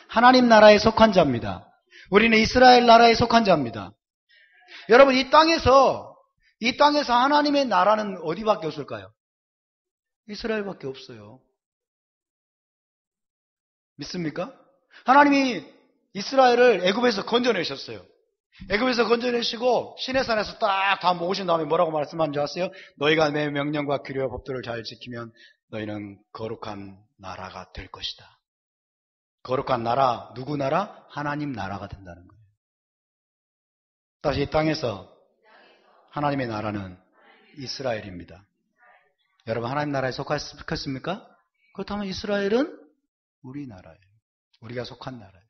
Speaker 1: 하나님 나라에 속한 자입니다. 우리는 이스라엘 나라에 속한 자입니다. 여러분 이 땅에서 하나님의 나라는 어디밖에 없을까요? 이스라엘밖에 없어요. 믿습니까? 하나님이 이스라엘을 애굽에서 건져내셨어요. 애굽에서 건져내시고 시내산에서 딱 다 모으신 다음에 뭐라고 말씀하는지 아세요? 너희가 내 명령과 규례와 법도를 잘 지키면 너희는 거룩한 나라가 될 것이다. 거룩한 나라, 누구 나라? 하나님 나라가 된다는 거예요. 다시 이 땅에서 하나님의 나라는 이스라엘입니다. 여러분 하나님 나라에 속했습니까? 그렇다면 이스라엘은 우리 나라예요. 우리가 속한 나라예요.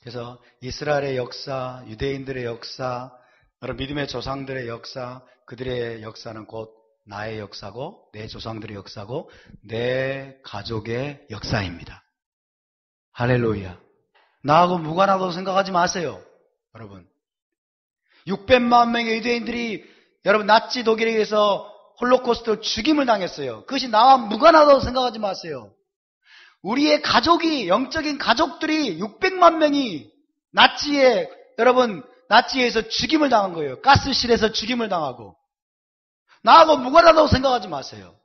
Speaker 1: 그래서 이스라엘의 역사, 유대인들의 역사, 여러분 믿음의 조상들의 역사, 그들의 역사는 곧 나의 역사고 내 조상들의 역사고 내 가족의 역사입니다. 할렐루야. 나하고 무관하다고 생각하지 마세요. 여러분 600만 명의 유대인들이 여러분 나치 독일에 의해서 홀로코스트 죽임을 당했어요. 그것이 나와 무관하다고 생각하지 마세요. 우리의 가족이, 영적인 가족들이 600만 명이 나치에서 죽임을 당한 거예요. 가스실에서 죽임을 당하고. 나하고 무관하다고 생각하지 마세요.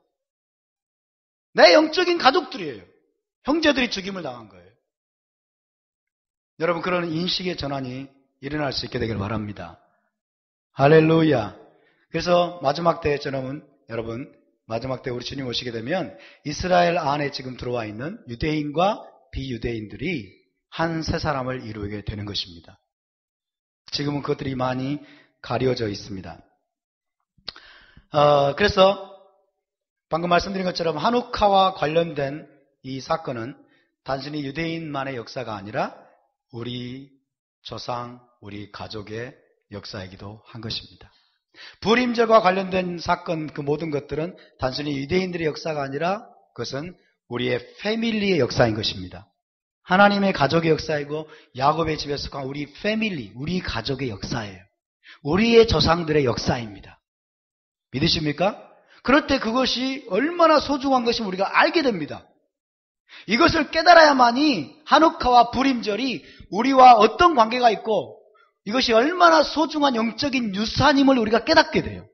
Speaker 1: 내 영적인 가족들이에요. 형제들이 죽임을 당한 거예요. 여러분 그런 인식의 전환이 일어날 수 있게 되길 바랍니다. 할렐루야. 그래서 마지막 때에 여러분 마지막 때 우리 주님 오시게 되면 이스라엘 안에 지금 들어와 있는 유대인과 비유대인들이 한 세 사람을 이루게 되는 것입니다. 지금은 그것들이 많이 가려져 있습니다. 그래서 방금 말씀드린 것처럼 한우카와 관련된 이 사건은 단순히 유대인만의 역사가 아니라 우리 조상, 우리 가족의 역사이기도 한 것입니다. 불임절과 관련된 사건 그 모든 것들은 단순히 유대인들의 역사가 아니라 그것은 우리의 패밀리의 역사인 것입니다. 하나님의 가족의 역사이고 야곱의 집에 속한 우리 패밀리, 우리 가족의 역사예요. 우리의 조상들의 역사입니다. 믿으십니까? 그럴 때 그것이 얼마나 소중한 것인지 우리가 알게 됩니다. 이것을 깨달아야만이 한우카와 불임절이 우리와 어떤 관계가 있고 이것이 얼마나 소중한 영적인 유산임을 우리가 깨닫게 돼요.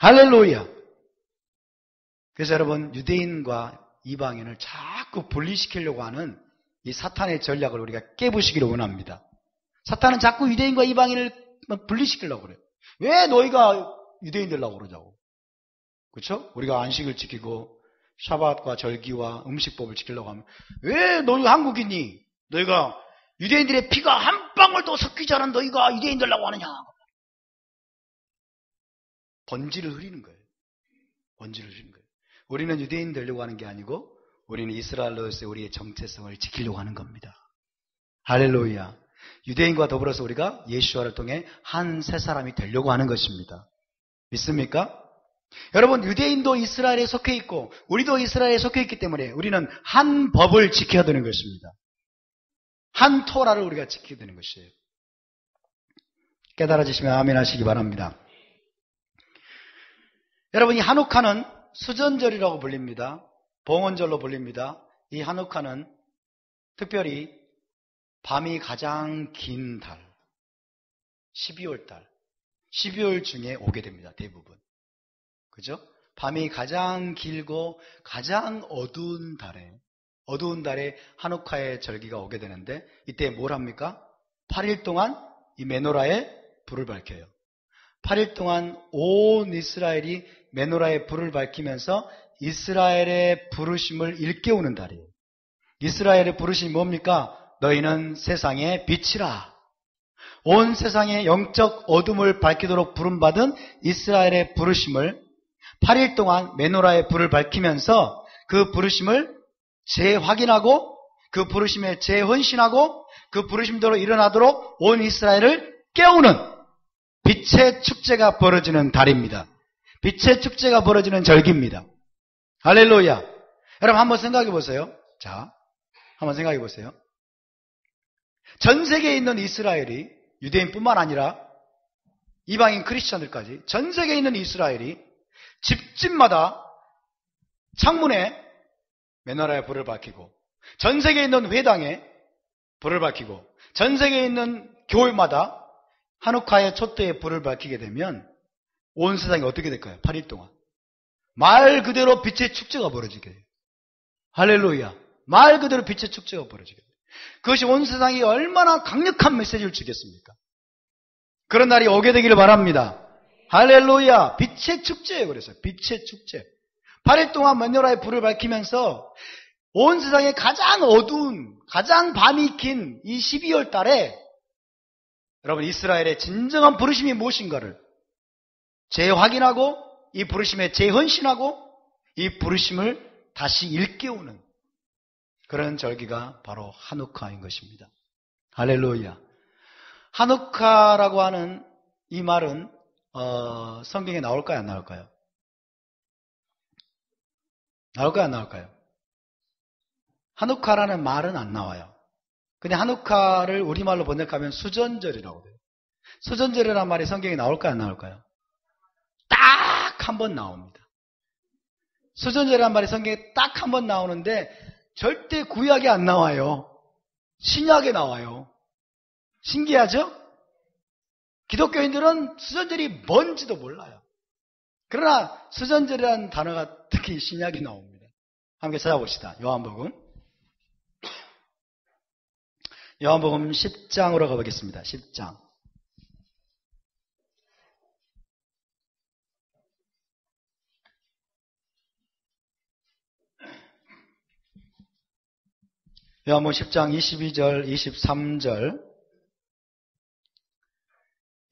Speaker 1: 할렐루야. 그래서 여러분 유대인과 이방인을 자꾸 분리시키려고 하는 이 사탄의 전략을 우리가 깨부시기를 원합니다. 사탄은 자꾸 유대인과 이방인을 분리시키려고 그래요. 왜 너희가 유대인 되려고 그러자고. 그렇죠? 우리가 안식을 지키고 샤밧과 절기와 음식법을 지키려고 하면 왜 너희가 한국인이 너희가 유대인들의 피가 한 방울도 섞이지 않은 너희가 유대인 되려고 하느냐. 번지를 흐리는 거예요. 번지를 흐리는 거예요. 우리는 유대인 되려고 하는 게 아니고 우리는 이스라엘로서의 우리의 정체성을 지키려고 하는 겁니다. 할렐루야. 유대인과 더불어서 우리가 예수와를 통해 한 세 사람이 되려고 하는 것입니다. 믿습니까? 여러분 유대인도 이스라엘에 속해 있고 우리도 이스라엘에 속해 있기 때문에 우리는 한 법을 지켜야 되는 것입니다. 한 토라를 우리가 지켜야 되는 것이에요. 깨달아지시면 아멘 하시기 바랍니다. 여러분 이 한우카는 수전절이라고 불립니다. 봉헌절로 불립니다. 이 한우카는 특별히 밤이 가장 긴 달 12월 달 12월 중에 오게 됩니다. 대부분. 그죠? 밤이 가장 길고 가장 어두운 달에 한우카의 절기가 오게 되는데 이때 뭘 합니까? 8일 동안 이 메노라에 불을 밝혀요. 8일 동안 온 이스라엘이 메노라에 불을 밝히면서 이스라엘의 부르심을 일깨우는 달이에요. 이스라엘의 부르심이 뭡니까? 너희는 세상의 빛이라. 온 세상의 영적 어둠을 밝히도록 부름받은 이스라엘의 부르심을 8일 동안 메노라의 불을 밝히면서 그 부르심을 재확인하고 그 부르심에 재헌신하고 그 부르심대로 일어나도록 온 이스라엘을 깨우는 빛의 축제가 벌어지는 달입니다. 빛의 축제가 벌어지는 절기입니다. 할렐루야. 여러분 한번 생각해 보세요. 자, 한번 생각해 보세요. 전 세계에 있는 이스라엘이 유대인뿐만 아니라 이방인 크리스천들까지 전 세계에 있는 이스라엘이 집집마다 창문에 메노라에 불을 밝히고 전 세계에 있는 회당에 불을 밝히고 전 세계에 있는 교회마다 한우카의 촛대에 불을 밝히게 되면 온 세상이 어떻게 될까요? 8일 동안 말 그대로 빛의 축제가 벌어지게 돼요. 할렐루야. 말 그대로 빛의 축제가 벌어지게 돼요. 그것이 온 세상에 얼마나 강력한 메시지를 주겠습니까? 그런 날이 오게 되기를 바랍니다. 할렐루야. 빛의 축제예요. 그래서 빛의 축제. 8일 동안 메노라의 불을 밝히면서 온 세상에 가장 어두운, 가장 밤이 긴 이 12월 달에 여러분 이스라엘의 진정한 부르심이 무엇인가를 재확인하고 이 부르심에 재헌신하고 이 부르심을 다시 일깨우는 그런 절기가 바로 하누카인 것입니다. 할렐루야. 하누카라고 하는 이 말은 성경에 나올까요? 안 나올까요? 나올까요? 안 나올까요? 하누카라는 말은 안 나와요. 근데 하누카를 우리말로 번역하면 수전절이라고 돼요. 수전절이라는 말이 성경에 나올까요? 안 나올까요? 딱 한 번 나옵니다. 수전절이라는 말이 성경에 딱 한 번 나오는데 절대 구약에 안 나와요. 신약에 나와요. 신기하죠? 기독교인들은 수전절이 뭔지도 몰라요. 그러나 수전절이라는 단어가 특히 신약에 나옵니다. 함께 찾아봅시다. 요한복음 10장으로 가보겠습니다. 10장. 요한복음 10장 22절, 23절.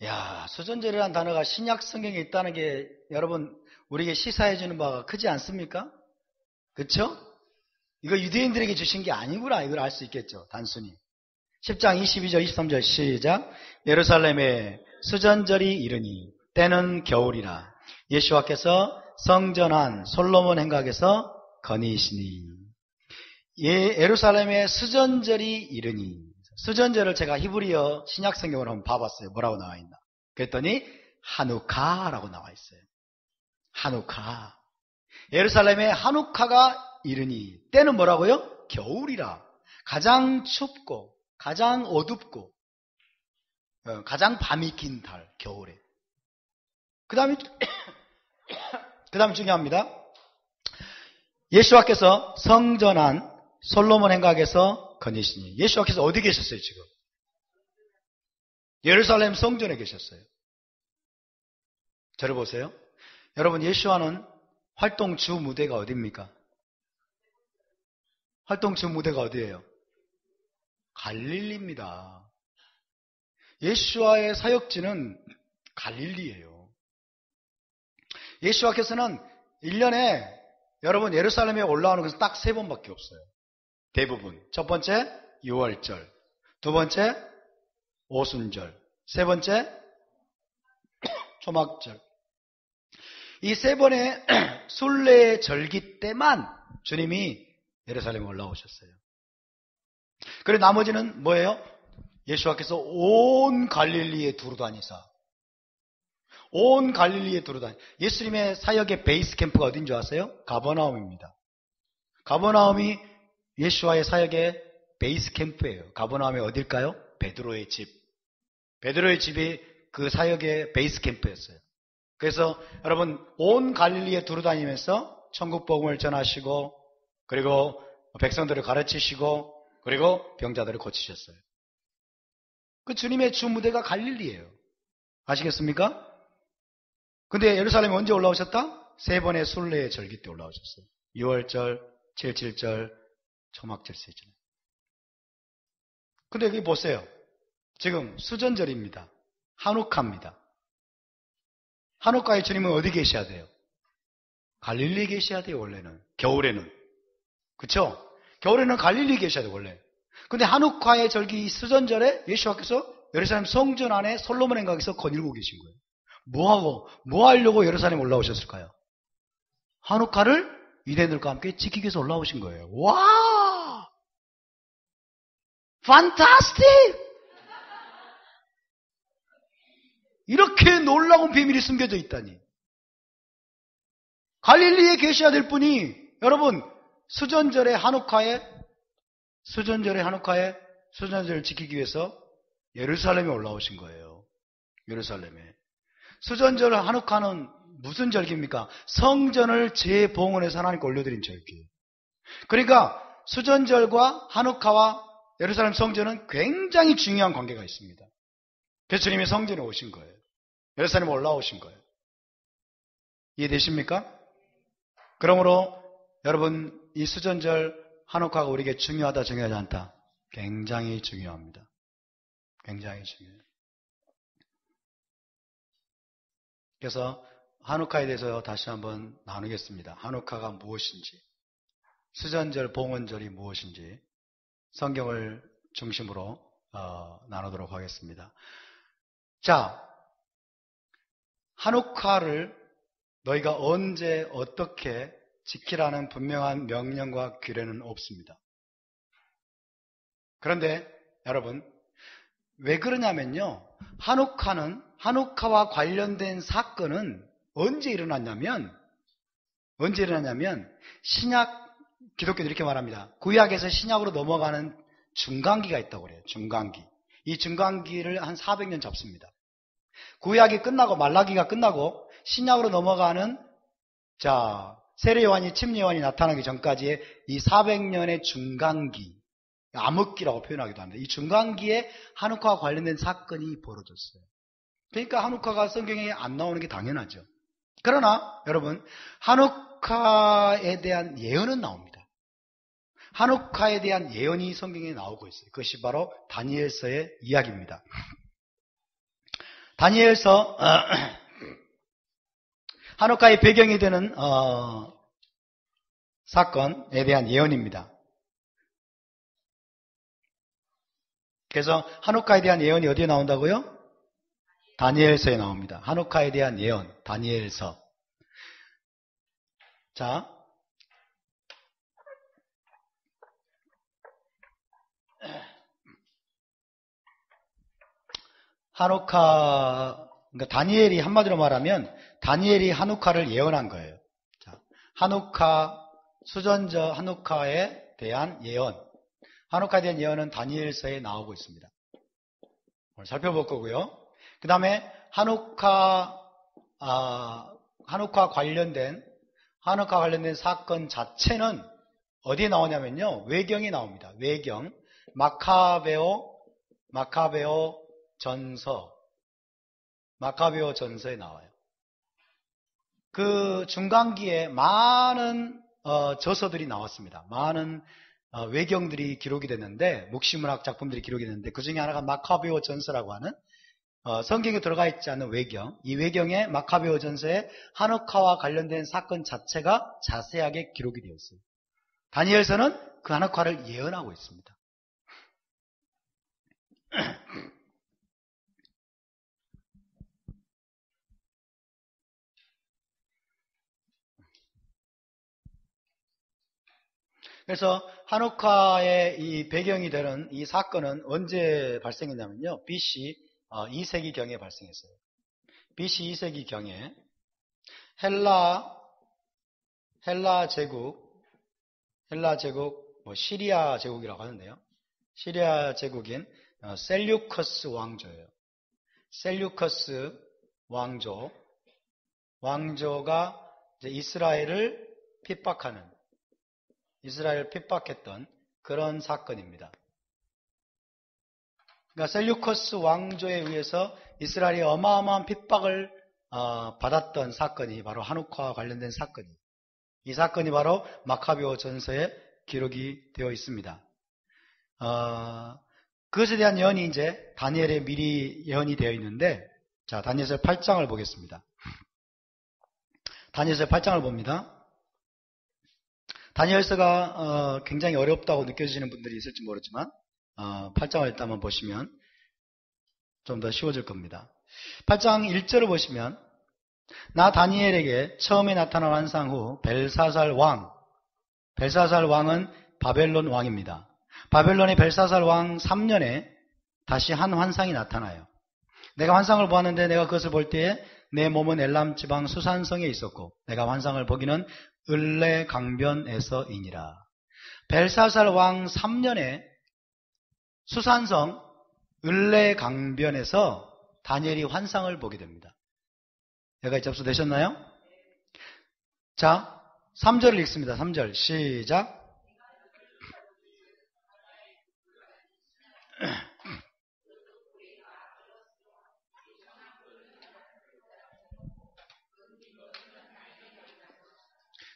Speaker 1: 야, 수전절이라는 단어가 신약 성경에 있다는 게 여러분 우리에게 시사해 주는 바가 크지 않습니까? 그렇죠? 이거 유대인들에게 주신 게 아니구나 이걸 알 수 있겠죠. 단순히. 10장 22절 23절 시작. 예루살렘에 수전절이 이르니 때는 겨울이라 예수와께서 성전 안 솔로몬 행각에서 거니시니. 예루살렘에 수전절이 이르니. 수전절을 제가 히브리어 신약 성경으로 한번 봐봤어요. 뭐라고 나와 있나? 그랬더니 하누카라고 나와 있어요. 하누카. 예루살렘에 하누카가 이르니. 때는 뭐라고요? 겨울이라. 가장 춥고 가장 어둡고 가장 밤이 긴 달, 겨울에. 그 다음에 중요합니다. 예수와께서 성전 안 솔로몬 행각에서 거니시니. 예수와께서 어디 계셨어요 지금? 예루살렘 성전에 계셨어요. 저를 보세요. 여러분 예수와는 활동 주 무대가 어디입니까? 활동 주 무대가 어디예요? 갈릴리입니다. 예수와의 사역지는 갈릴리예요. 예수와께서는 1년에 여러분 예루살렘에 올라오는 것은 딱 3번밖에 없어요. 대부분. 첫 번째 6월절, 두 번째 오순절, 세 번째 초막절. 이 3번의 순례 절기 때만 주님이 예루살렘에 올라오셨어요. 그리고 나머지는 뭐예요? 예수와께서 온 갈릴리에 두루다니사. 온 갈릴리에 두루다니. 예수님의 사역의 베이스 캠프가 어딘 줄 아세요? 가버나움입니다. 가버나움이 예수와의 사역의 베이스 캠프예요. 가버나움이 어딜까요? 베드로의 집. 베드로의 집이 그 사역의 베이스 캠프였어요. 그래서 여러분 온 갈릴리에 두루다니면서 천국 복음을 전하시고 그리고 백성들을 가르치시고 그리고 병자들을 고치셨어요. 그 주님의 주 무대가 갈릴리예요. 아시겠습니까? 근데 예루살렘에 언제 올라오셨다? 3번의 순례의 절기 때 올라오셨어요. 6월절, 7.7절, 초막절 세절. 근데 여기 보세요. 지금 수전절입니다. 하누카입니다. 하누카에 주님은 어디 계셔야 돼요? 갈릴리에 계셔야 돼요, 원래는. 겨울에는. 그쵸? 겨울에는 갈릴리에 계셔야 돼요, 원래. 근데 하누카의 절기 수전절에 예수와께서 예루살렘 성전 안에 솔로몬 행각에서 거닐고 계신 거예요. 뭐 하려고 예루살렘 올라오셨을까요? 하누카를 유대인들과 함께 지키기 위해서 올라오신 거예요. 와! 판타스틱! 이렇게 놀라운 비밀이 숨겨져 있다니. 갈릴리에 계셔야 될 분이 여러분 수전절의 하누카에 수전절을 지키기 위해서 예루살렘에 올라오신 거예요. 예루살렘에. 수전절 하누카는 무슨 절기입니까? 성전을 재봉헌해서 하나님께 올려드린 절기. 그러니까 수전절과 하누카와 예루살렘 성전은 굉장히 중요한 관계가 있습니다. 그래서 주님이 성전에 오신 거예요. 예루살렘에 올라오신 거예요. 이해되십니까? 그러므로 여러분 이 수전절 한옥화가 우리에게 중요하다, 중요하지 않다? 굉장히 중요합니다. 굉장히 중요해요. 그래서 한옥화에 대해서 다시 한번 나누겠습니다. 한옥화가 무엇인지, 수전절, 봉헌절이 무엇인지 성경을 중심으로 나누도록 하겠습니다. 자, 한옥화를 너희가 언제 어떻게 지키라는 분명한 명령과 규례는 없습니다. 그런데 여러분, 왜 그러냐면요, 한옥화와 관련된 사건은 언제 일어났냐면 신약, 기독교도 이렇게 말합니다. 구약에서 신약으로 넘어가는 중간기가 있다고 그래요. 중간기. 이 중간기를 한 400년 잡습니다. 구약이 끝나고 말라기가 끝나고 신약으로 넘어가는 세례 요한이 침례 요한이 나타나기 전까지의 이 400년의 중간기, 암흑기라고 표현하기도 합니다. 이 중간기에 한옥화와 관련된 사건이 벌어졌어요. 그러니까 한옥화가 성경에 안 나오는 게 당연하죠. 그러나 여러분, 한옥화에 대한 예언은 나옵니다. 한옥화에 대한 예언이 성경에 나오고 있어요. 그것이 바로 다니엘서의 이야기입니다. 다니엘서 한옥화의 배경이 되는 사건에 대한 예언입니다. 그래서 한옥화에 대한 예언이 어디에 나온다고요? 다니엘서에 나옵니다. 한옥화에 대한 예언, 다니엘서. 자, 한옥화, 그러니까 다니엘이 한마디로 말하면 다니엘이 한옥화를 예언한 거예요. 자, 한옥화, 수전저 한옥화에 대한 예언. 한옥화에 대한 예언은 다니엘서에 나오고 있습니다. 오늘 살펴볼 거고요. 그 다음에 한옥화 관련된 사건 자체는 어디에 나오냐면요, 외경이 나옵니다. 외경, 마카베오 전서에 나와요. 그 중간기에 많은 저서들이 나왔습니다. 많은 외경들이 기록이 됐는데, 묵시문학 작품들이 기록이 됐는데, 그 중에 하나가 마카베오 전서라고 하는 성경에 들어가 있지 않은 외경, 이 외경에 마카베오 전서에 한옥화와 관련된 사건 자체가 자세하게 기록이 되어 있어요. 다니엘서는 그 한옥화를 예언하고 있습니다. 그래서 한옥화의 이 배경이 되는 이 사건은 언제 발생했냐면요, BC 2세기경에 발생했어요. BC 2세기경에 헬라 제국, 시리아 제국이라고 하는데요. 시리아 제국인 셀류커스 왕조예요. 셀류커스 왕조가 이제 이스라엘을 핍박했던 그런 사건입니다. 그러니까 셀류커스 왕조에 의해서 이스라엘이 어마어마한 핍박을 받았던 사건이 바로 한옥화와 관련된 사건이에요. 이 사건이 바로 마카베오 전서에 기록이 되어 있습니다. 그것에 대한 예언이 이제 다니엘에 미리 예언이 되어 있는데, 자, 다니엘서 8장을 보겠습니다. 다니엘서 8장을 봅니다. 다니엘서가 굉장히 어렵다고 느껴지시는 분들이 있을지 모르지만 8장을 일단 한번 보시면 좀 더 쉬워질 겁니다. 8장 1절을 보시면, 나 다니엘에게 처음에 나타난 환상 후 벨사살 왕은 바벨론 왕입니다. 바벨론의 벨사살 왕 3년에 다시 한 환상이 나타나요. 내가 환상을 보았는데 내가 그것을 볼 때에 내 몸은 엘람 지방 수산성에 있었고 내가 환상을 보기는 을레 강변에서이니라. 벨사살 왕 3년에 수산성 을레 강변에서 다니엘이 환상을 보게 됩니다. 여기까지 접수되셨나요? 자, 3절을 읽습니다. 3절 시작.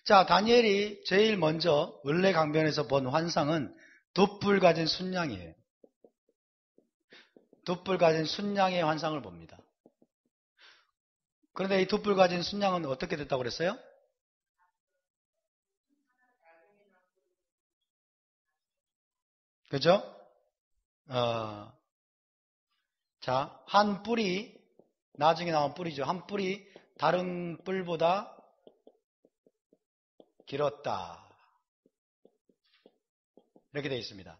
Speaker 1: 자, 다니엘이 제일 먼저 을레강변에서 본 환상은 돛불 가진 순양이에요. 돛불 가진 순양의 환상을 봅니다. 그런데 이 돛불 가진 순양은 어떻게 됐다고 그랬어요? 그죠? 자, 한 뿔이, 나중에 나온 뿔이죠. 한 뿔이 다른 뿔보다 길었다. 이렇게 되어 있습니다.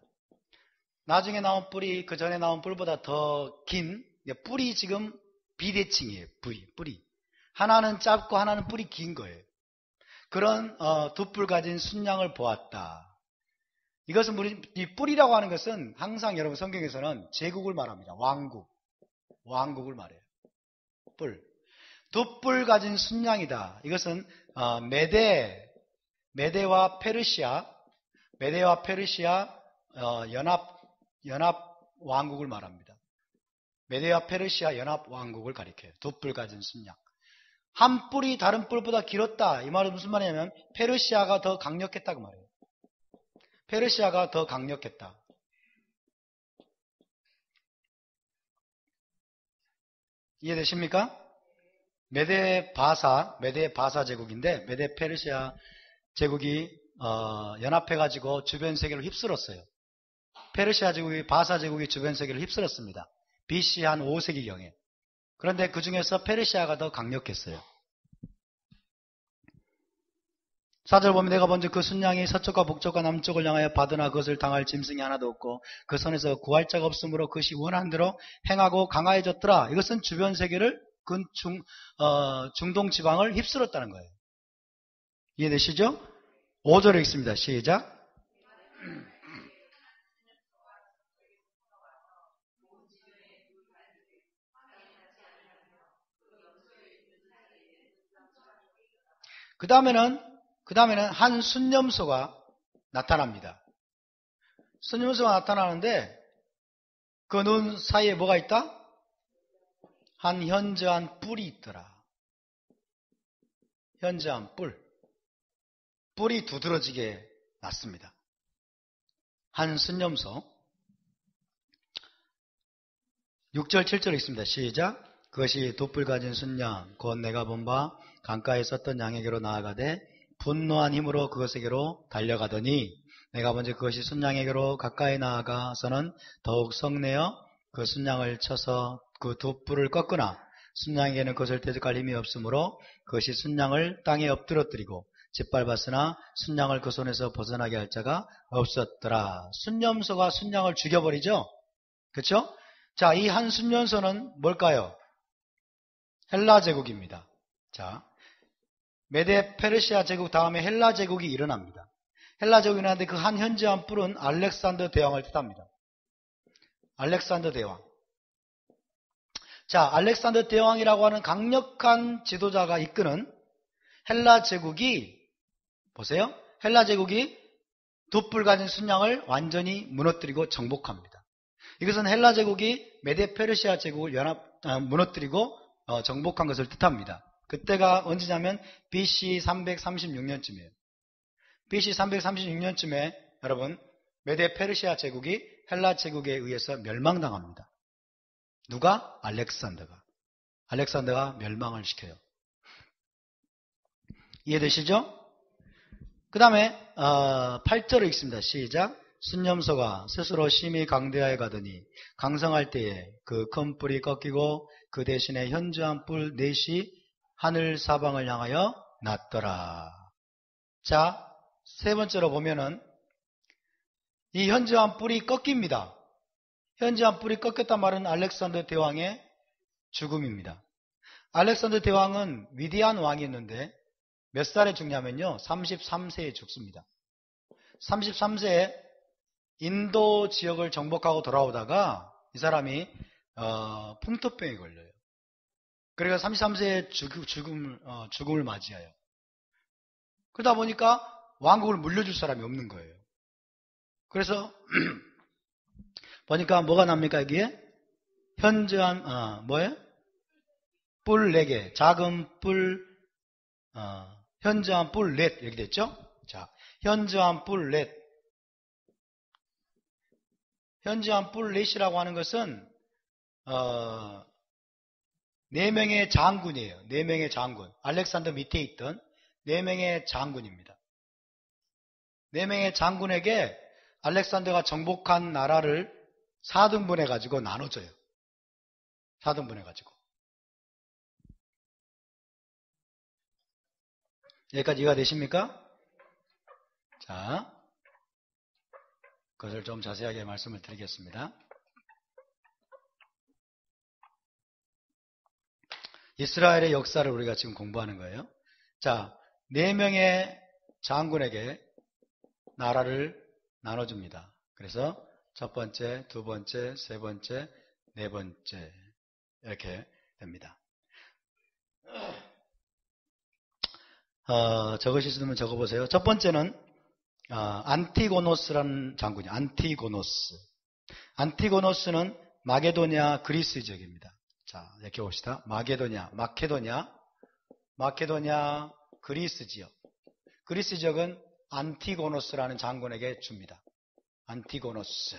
Speaker 1: 나중에 나온 뿔이 그 전에 나온 뿔보다 더 긴, 뿔이 지금 비대칭이에요. 뿔이. 하나는 짧고 하나는 뿔이 긴 거예요. 그런 두 뿔 가진 순양을 보았다. 이것은 이 뿔이라고 하는 것은 항상 여러분 성경에서는 제국을 말합니다. 왕국을 말해요. 뿔. 두 뿔 가진 순양이다. 이것은 메대와 페르시아 연합 왕국을 말합니다. 메대와 페르시아 연합 왕국을 가리켜요. 두 뿔 가진 순양. 한 뿔이 다른 뿔보다 길었다. 이 말은 무슨 말이냐면 페르시아가 더 강력했다 그 말이에요. 페르시아가 더 강력했다. 이해되십니까? 메대 바사 제국인데 메대 페르시아 제국이 연합해가지고 주변 세계를 휩쓸었어요. 페르시아 제국이 바사 제국이 주변 세계를 휩쓸었습니다. BC 한 5세기경에. 그런데 그 중에서 페르시아가 더 강력했어요. 4절 보면 내가 먼저 그 순양이 서쪽과 북쪽과 남쪽을 향하여 받으나 그것을 당할 짐승이 하나도 없고 그 손에서 구할 자가 없으므로 그것이 원한 대로 행하고 강화해졌더라. 이것은 주변 세계를 중동 지방을 휩쓸었다는 거예요. 이해되시죠? 5절에 있습니다. 시작. 그 다음에는 한 순념소가 나타납니다. 순념소가 나타나는데 그 눈 사이에 뭐가 있다? 한 현저한 뿔이 있더라. 현저한 뿔이 두드러지게 났습니다. 한 순념소. 6절 7절에 있습니다. 시작. 그것이 돛불 가진 순양 곧 내가 본 바 강가에 섰던 양에게로 나아가되 분노한 힘으로 그것에게로 달려가더니 내가 먼저 그것이 순양에게로 가까이 나아가서는 더욱 성내어 그 순양을 쳐서 그 돛불을 꺾으나 순양에게는 그것을 대적할 힘이 없으므로 그것이 순양을 땅에 엎드러뜨리고 짓밟았으나 순양을 그 손에서 벗어나게 할 자가 없었더라. 순념소가 순양을 죽여버리죠. 그렇죠? 자, 이 한 순념소는 뭘까요? 헬라 제국입니다. 자, 메데 페르시아 제국 다음에 헬라 제국이 일어납니다. 헬라 제국이 일어나는데 그 한 현저한 뿔은 알렉산더 대왕을 뜻합니다. 알렉산더 대왕. 자, 알렉산더 대왕이라고 하는 강력한 지도자가 이끄는 헬라 제국이 보세요. 헬라 제국이 돛불 가진 순양을 완전히 무너뜨리고 정복합니다. 이것은 헬라 제국이 메데 페르시아 제국을 무너뜨리고 정복한 것을 뜻합니다. 그때가 언제냐면 BC 336년쯤이에요. BC 336년쯤에 여러분 메데 페르시아 제국이 헬라 제국에 의해서 멸망당합니다. 누가? 알렉산더가 멸망을 시켜요. 이해되시죠? 그 다음에 8절에 있습니다. 시작. 순념소가 스스로 심히 강대하여 가더니 강성할 때에 그 큰 뿔이 꺾이고 그 대신에 현저한 뿔 넷이 하늘 사방을 향하여 났더라. 자, 세 번째로 보면은 이 현저한 뿔이 꺾입니다. 현저한 뿔이 꺾였단 말은 알렉산더 대왕의 죽음입니다. 알렉산더 대왕은 위대한 왕이었는데 몇 살에 죽냐면요. 33세에 죽습니다. 33세에 인도 지역을 정복하고 돌아오다가 이 사람이 풍토병에 걸려요. 그래서 33세에 죽음을 맞이해요. 그러다 보니까 왕국을 물려줄 사람이 없는 거예요. 그래서 보니까 뭐가 납니까 여기에? 현저한 뭐예요? 뿔 4개, 작은 뿔 현저한 뿔 넷 이렇게 됐죠? 자, 현저한 뿔 넷. 현저한 뿔 넷이라고 하는 것은 4명의 장군이에요. 4명의 장군. 알렉산더 밑에 있던 4명의 장군입니다. 4명의 장군에게 알렉산더가 정복한 나라를 4등분해 가지고 나눠줘요. 4등분해 가지고. 여기까지 이해가 되십니까? 자, 그것을 좀 자세하게 말씀을 드리겠습니다. 이스라엘의 역사를 우리가 지금 공부하는 거예요. 자, 4명의 장군에게 나라를 나눠줍니다. 그래서 첫 번째, 두 번째, 세 번째, 네 번째 이렇게 됩니다. 적으시면 적어보세요. 첫 번째는 안티고노스라는 장군이에요. 안티고노스. 안티고노스는 마게도냐 그리스 지역입니다. 자, 이렇게 봅시다. 마케도냐 그리스 지역. 그리스 지역은 안티고노스라는 장군에게 줍니다. 안티고노스.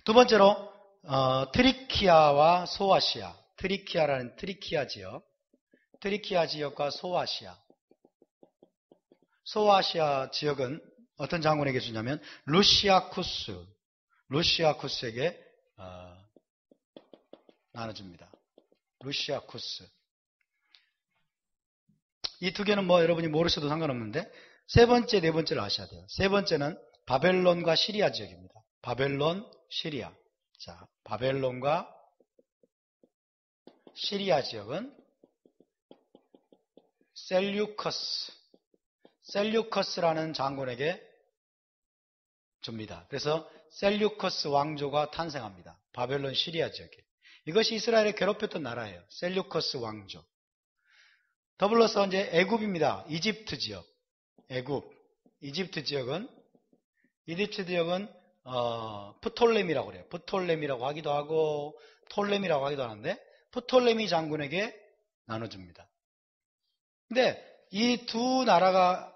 Speaker 1: 두 번째로 트리키아와 소아시아. 트리키아라는 트리키아 지역. 트리키아 지역과 소아시아. 소아시아 지역은 어떤 장군에게 주냐면 루시아쿠스에게 나눠줍니다. 루시아쿠스. 이 두 개는 뭐 여러분이 모르셔도 상관없는데 세 번째, 네 번째를 아셔야 돼요. 세 번째는 바벨론과 시리아 지역입니다. 바벨론, 시리아. 자, 바벨론과 시리아 지역은 셀류커스라는 장군에게 줍니다. 그래서 셀류커스 왕조가 탄생합니다. 바벨론 시리아 지역에. 이것이 이스라엘을 괴롭혔던 나라예요. 셀류커스 왕조. 더불어서 이제 애굽입니다. 이집트 지역. 이집트 지역은 프톨레미라고 그래요. 프톨레미라고 하기도 하고 톨레미라고 하기도 하는데 프톨레미 장군에게 나눠줍니다. 근데 이 두 나라가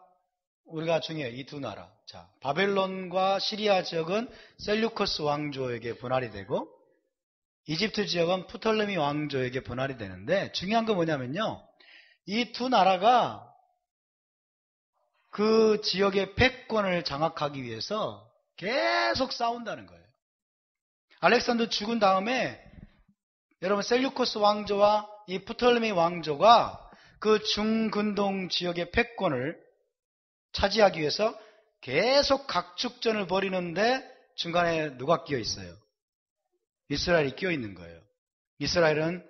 Speaker 1: 우리가 중요해요. 이 두 나라. 자, 바벨론과 시리아 지역은 셀류커스 왕조에게 분할이 되고 이집트 지역은 프톨레미 왕조에게 분할이 되는데 중요한 건 뭐냐면요. 이 두 나라가 그 지역의 패권을 장악하기 위해서 계속 싸운다는 거예요. 알렉산더 죽은 다음에 여러분 셀류커스 왕조와 이 프톨레미 왕조가 그 중근동 지역의 패권을 차지하기 위해서 계속 각축전을 벌이는데 중간에 누가 끼어 있어요? 이스라엘이 끼어 있는 거예요. 이스라엘은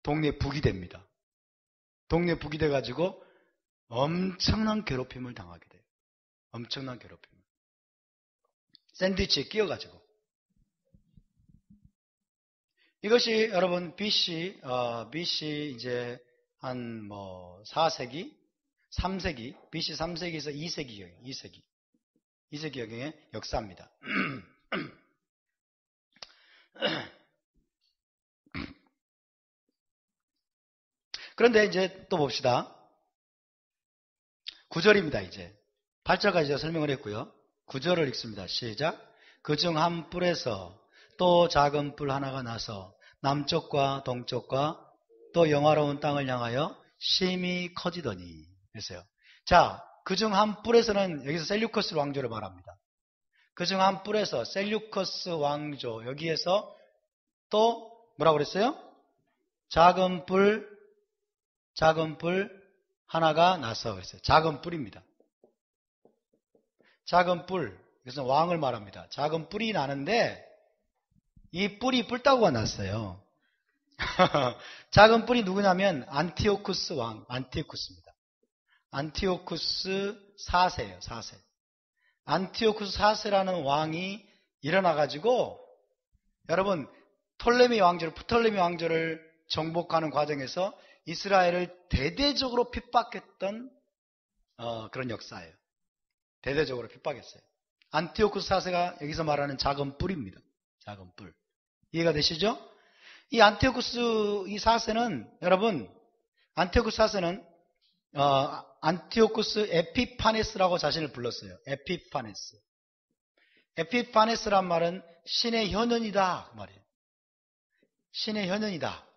Speaker 1: 독립국이 됩니다. 독립국이 돼가지고 엄청난 괴롭힘을 당하게 돼요. 엄청난 괴롭힘. 샌드위치에 끼어가지고. 이것이 여러분 BC 이제 한 4세기, 3세기, BC 3세기에서 2세기경의 역사입니다. 그런데 이제 또 봅시다. 9절입니다. 이제 8절까지 설명을 했고요. 9절을 읽습니다. 시작. 그중 한 뿔에서 또 작은 뿔 하나가 나서 남쪽과 동쪽과 또 영화로운 땅을 향하여 심히 커지더니 그랬어요. 자, 그중 한 뿔에서는 여기서 셀류커스 왕조를 말합니다. 그중 한 뿔에서 셀류커스 왕조 여기에서 또 뭐라고 그랬어요? 작은 뿔 하나가 나서 그랬어요. 작은 뿔입니다. 작은 뿔. 그래서 왕을 말합니다. 작은 뿔이 나는데 이 뿔이 뿔따구가 났어요. 작은 뿔이 누구냐면 안티오쿠스 왕, 안티오쿠스입니다. 안티오쿠스 4세예요. 4세. 안티오쿠스 4세라는 왕이 일어나가지고 여러분 프톨레미 왕조를 정복하는 과정에서 이스라엘을 대대적으로 핍박했던 그런 역사예요. 대대적으로 핍박했어요. 안티오쿠스 4세가 여기서 말하는 작은 뿔입니다. 작은 뿔. 이해가 되시죠? 이 안티오쿠스 이 4세는 여러분 안티오쿠스 4세는 안티오쿠스 에피파네스라고 자신을 불렀어요. 에피파네스. 에피파네스란 말은 신의 현현이다 그 말이에요. 신의 현현이다.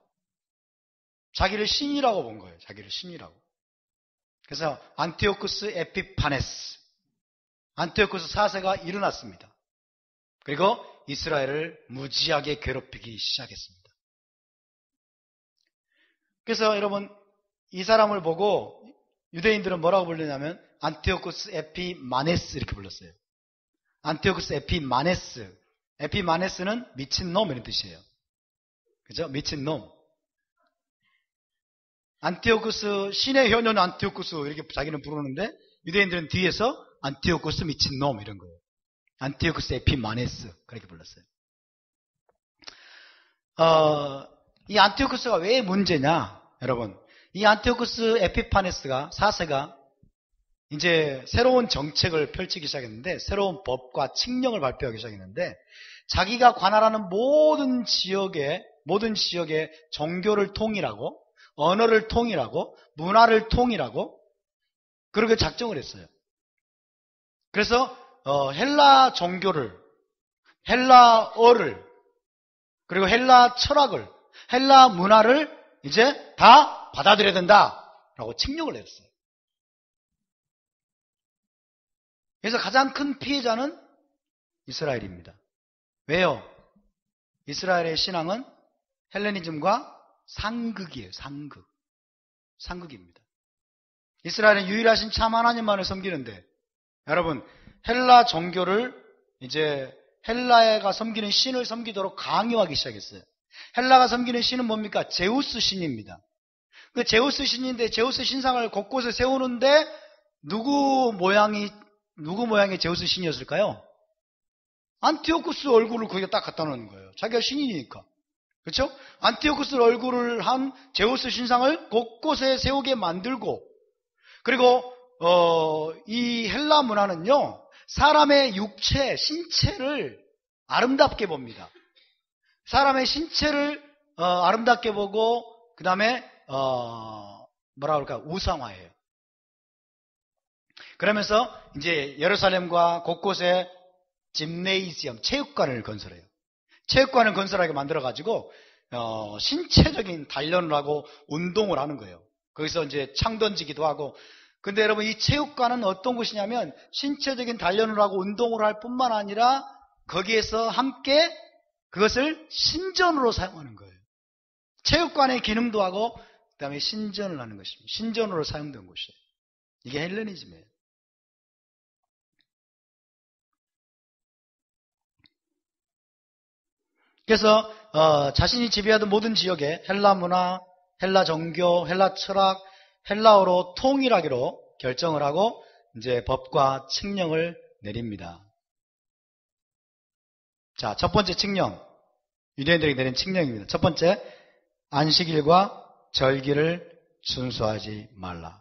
Speaker 1: 자기를 신이라고 본 거예요. 자기를 신이라고. 그래서 안티오쿠스 에피파네스. 안티오쿠스 4세가 일어났습니다. 그리고 이스라엘을 무지하게 괴롭히기 시작했습니다. 그래서 여러분 이 사람을 보고 유대인들은 뭐라고 불리냐면 안티오쿠스 에피마네스 이렇게 불렀어요. 안티오쿠스 에피마네스. 에피마네스는 미친놈 이런 뜻이에요. 그죠? 미친놈. 안티오쿠스 신의 현현 안티오쿠스 이렇게 자기는 부르는데 유대인들은 뒤에서 안티오쿠스 미친놈 이런 거예요. 안티오쿠스 에피마네스 그렇게 불렀어요. 이 안티오쿠스가 왜 문제냐 여러분. 이 안티오쿠스 에피파네스가 4세가 이제 새로운 정책을 펼치기 시작했는데 새로운 법과 칙령을 발표하기 시작했는데 자기가 관할하는 모든 지역의 종교를 통일하고 언어를 통일하고 문화를 통일하고 그렇게 작정을 했어요. 그래서 헬라 종교를, 헬라어를, 그리고 헬라 철학을, 헬라 문화를 이제 다 받아들여야 된다라고 칙령을 내렸어요. 그래서 가장 큰 피해자는 이스라엘입니다. 왜요? 이스라엘의 신앙은 헬레니즘과 상극이에요. 상극입니다. 이스라엘은 유일하신 참 하나님만을 섬기는데 여러분 헬라 종교를 이제 헬라가 섬기는 신을 섬기도록 강요하기 시작했어요. 헬라가 섬기는 신은 뭡니까? 제우스 신입니다. 그 제우스 신인데 제우스 신상을 곳곳에 세우는데 누구 모양의 제우스 신이었을까요? 안티오쿠스 얼굴을 거기다 딱 갖다 놓는 거예요. 자기가 신이니까. 그렇죠? 안티오쿠스 얼굴을 한 제우스 신상을 곳곳에 세우게 만들고 그리고 이 헬라 문화는요. 사람의 육체, 신체를 아름답게 봅니다. 사람의 신체를 아름답게 보고 그 다음에 뭐라 그럴까 우상화해요. 그러면서 이제 예루살렘과 곳곳에 짐네이지엄, 체육관을 건설해요. 체육관을 건설하게 만들어가지고 신체적인 단련을 하고 운동을 하는 거예요. 거기서 이제 창 던지기도 하고. 근데 여러분 이 체육관은 어떤 곳이냐면 신체적인 단련을 하고 운동을 할 뿐만 아니라 거기에서 함께 그것을 신전으로 사용하는 거예요. 체육관의 기능도 하고 그 다음에 신전을 하는 것입니다. 신전으로 사용된 곳이에요. 이게 헬레니즘이에요. 그래서 자신이 지배하던 모든 지역에 헬라 문화, 헬라 종교, 헬라 철학, 헬라어로 통일하기로 결정을 하고 이제 법과 칙령을 내립니다. 자, 첫 번째 칙령, 유대인들에게 내린 칙령입니다. 첫 번째, 안식일과 절기를 준수하지 말라.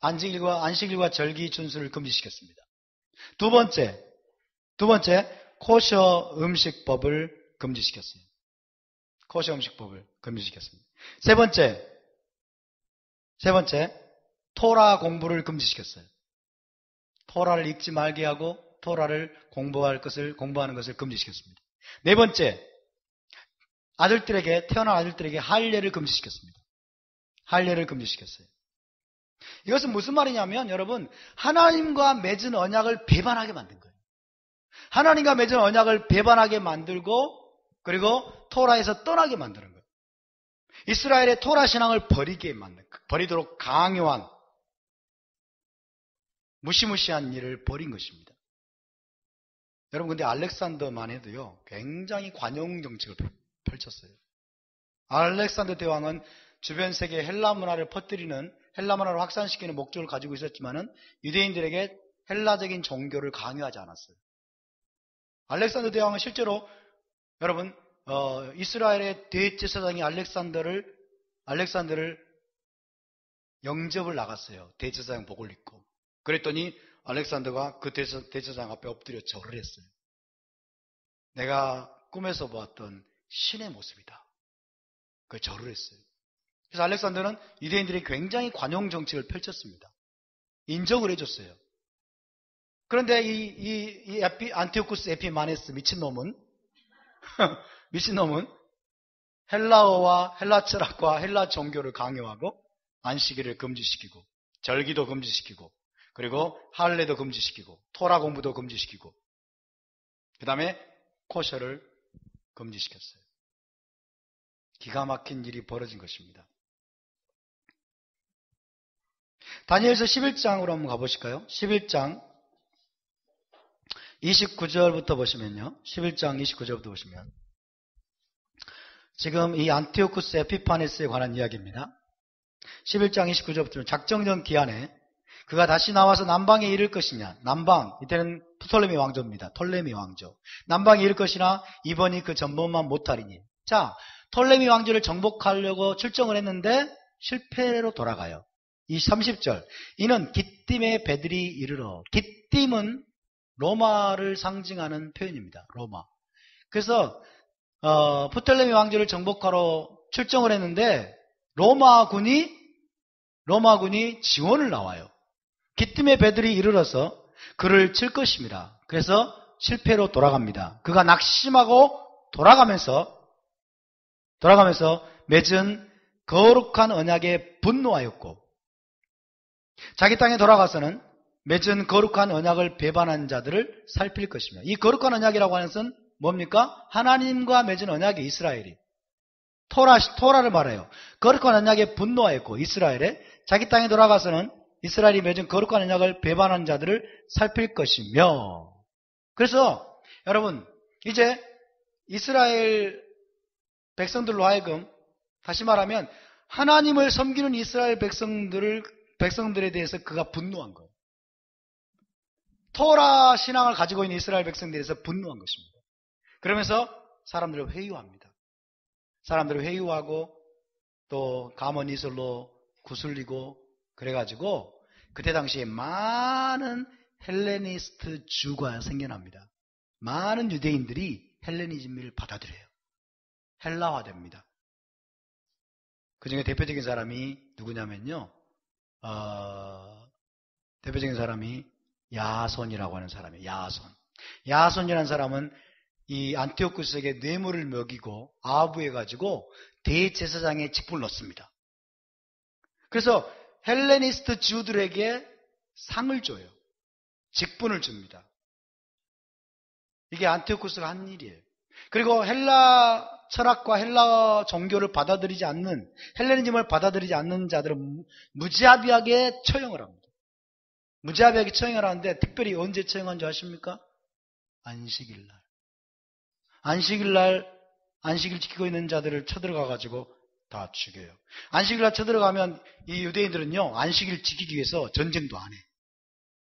Speaker 1: 안식일과 절기 준수를 금지시켰습니다. 두 번째, 코셔 음식법을 금지시켰어요. 코셔 음식법을 금지시켰습니다. 세 번째, 토라 공부를 금지시켰어요. 토라를 읽지 말게 하고 토라를 공부하는 것을 금지시켰습니다. 네 번째, 태어난 아들들에게 할례를 금지시켰습니다. 할례를 금지시켰어요. 이것은 무슨 말이냐면 여러분 하나님과 맺은 언약을 배반하게 만든 거예요. 하나님과 맺은 언약을 배반하게 만들고 그리고 토라에서 떠나게 만드는 거예요. 이스라엘의 토라 신앙을 버리도록 강요한 무시무시한 일을 벌인 것입니다. 여러분 근데 알렉산더만 해도요 굉장히 관용 정책을 펼쳤어요. 알렉산더 대왕은 주변 세계 헬라 문화를 퍼뜨리는 헬라 문화를 확산시키는 목적을 가지고 있었지만은 유대인들에게 헬라적인 종교를 강요하지 않았어요. 알렉산더 대왕은 실제로 여러분 이스라엘의 대제사장이 알렉산더를 영접을 나갔어요. 대제사장 복을 입고. 그랬더니 알렉산더가 그 대제사장 앞에 엎드려 절을 했어요. 내가 꿈에서 보았던 신의 모습이다. 그 절을 했어요. 그래서 알렉산더는 유대인들이 굉장히 관용 정책을 펼쳤습니다. 인정을 해줬어요. 그런데 이 안티오쿠스 에피마네스 미친놈은 헬라어와 헬라 철학과 헬라 종교를 강요하고 안식일을 금지시키고 절기도 금지시키고 그리고 할례도 금지시키고 토라 공부도 금지시키고 그 다음에 코셔를 금지시켰어요. 기가 막힌 일이 벌어진 것입니다. 다니엘서 11장으로 한번 가보실까요? 11장 29절부터 보시면요. 11장 29절부터 보시면 지금 이 안티오쿠스 에피파네스에 관한 이야기입니다. 11장 29절부터 작정전 기한에 그가 다시 나와서 남방에 이를 것이냐. 남방, 이때는 프톨레미 왕조입니다. 톨레미 왕조. 남방에 이를 것이나 이번이 그 전번만 못하리니. 자, 톨레미 왕조를 정복하려고 출정을 했는데 실패로 돌아가요. 이 30절. 이는 깃딤의 배들이 이르러. 깃딤은 로마를 상징하는 표현입니다. 로마. 그래서 프톨레미 왕조를 정복하러 출정을 했는데 로마군이 지원을 나와요. 깃딤의 배들이 이르러서 그를 칠 것입니다. 그래서 실패로 돌아갑니다. 그가 낙심하고 돌아가면서 맺은 거룩한 언약에 분노하였고 자기 땅에 돌아가서는 맺은 거룩한 언약을 배반한 자들을 살필 것입니다. 이 거룩한 언약이라고 하는 것은 뭡니까? 하나님과 맺은 언약이 이스라엘이 토라를 말해요. 거룩한 언약에 분노하였고 이스라엘에 자기 땅에 돌아가서는 이스라엘이 맺은 거룩한 언약을 배반한 자들을 살필 것이며 그래서 여러분 이제 이스라엘 백성들로 하여금 다시 말하면 하나님을 섬기는 이스라엘 백성들에 대해서 그가 분노한 거예요. 토라 신앙을 가지고 있는 이스라엘 백성들에 대해서 분노한 것입니다. 그러면서 사람들을 회유합니다. 사람들을 회유하고 또 가문이슬로 구슬리고 그래가지고 그때 당시에 많은 헬레니스트 주가 생겨납니다. 많은 유대인들이 헬레니즘을 받아들여요. 헬라화됩니다. 그 중에 대표적인 사람이 누구냐면요. 대표적인 사람이 야손이라고 하는 사람이에요. 야손이라는 사람은 이 안티오쿠스에게 뇌물을 먹이고 아부해가지고 대제사장의 직분을 넣습니다. 그래서 헬레니스트 주들에게 상을 줘요. 직분을 줍니다. 이게 안티오쿠스가 한 일이에요. 그리고 헬라 철학과 헬라 종교를 받아들이지 않는 헬레니즘을 받아들이지 않는 자들은 무자비하게 처형을 합니다. 무자비하게 처형을 하는데 특별히 언제 처형한 줄 아십니까? 안식일날. 안식일 지키고 있는 자들을 쳐들어가가지고 다 죽여요. 안식일날 쳐들어가면 이 유대인들은요 안식일 지키기 위해서 전쟁도 안 해.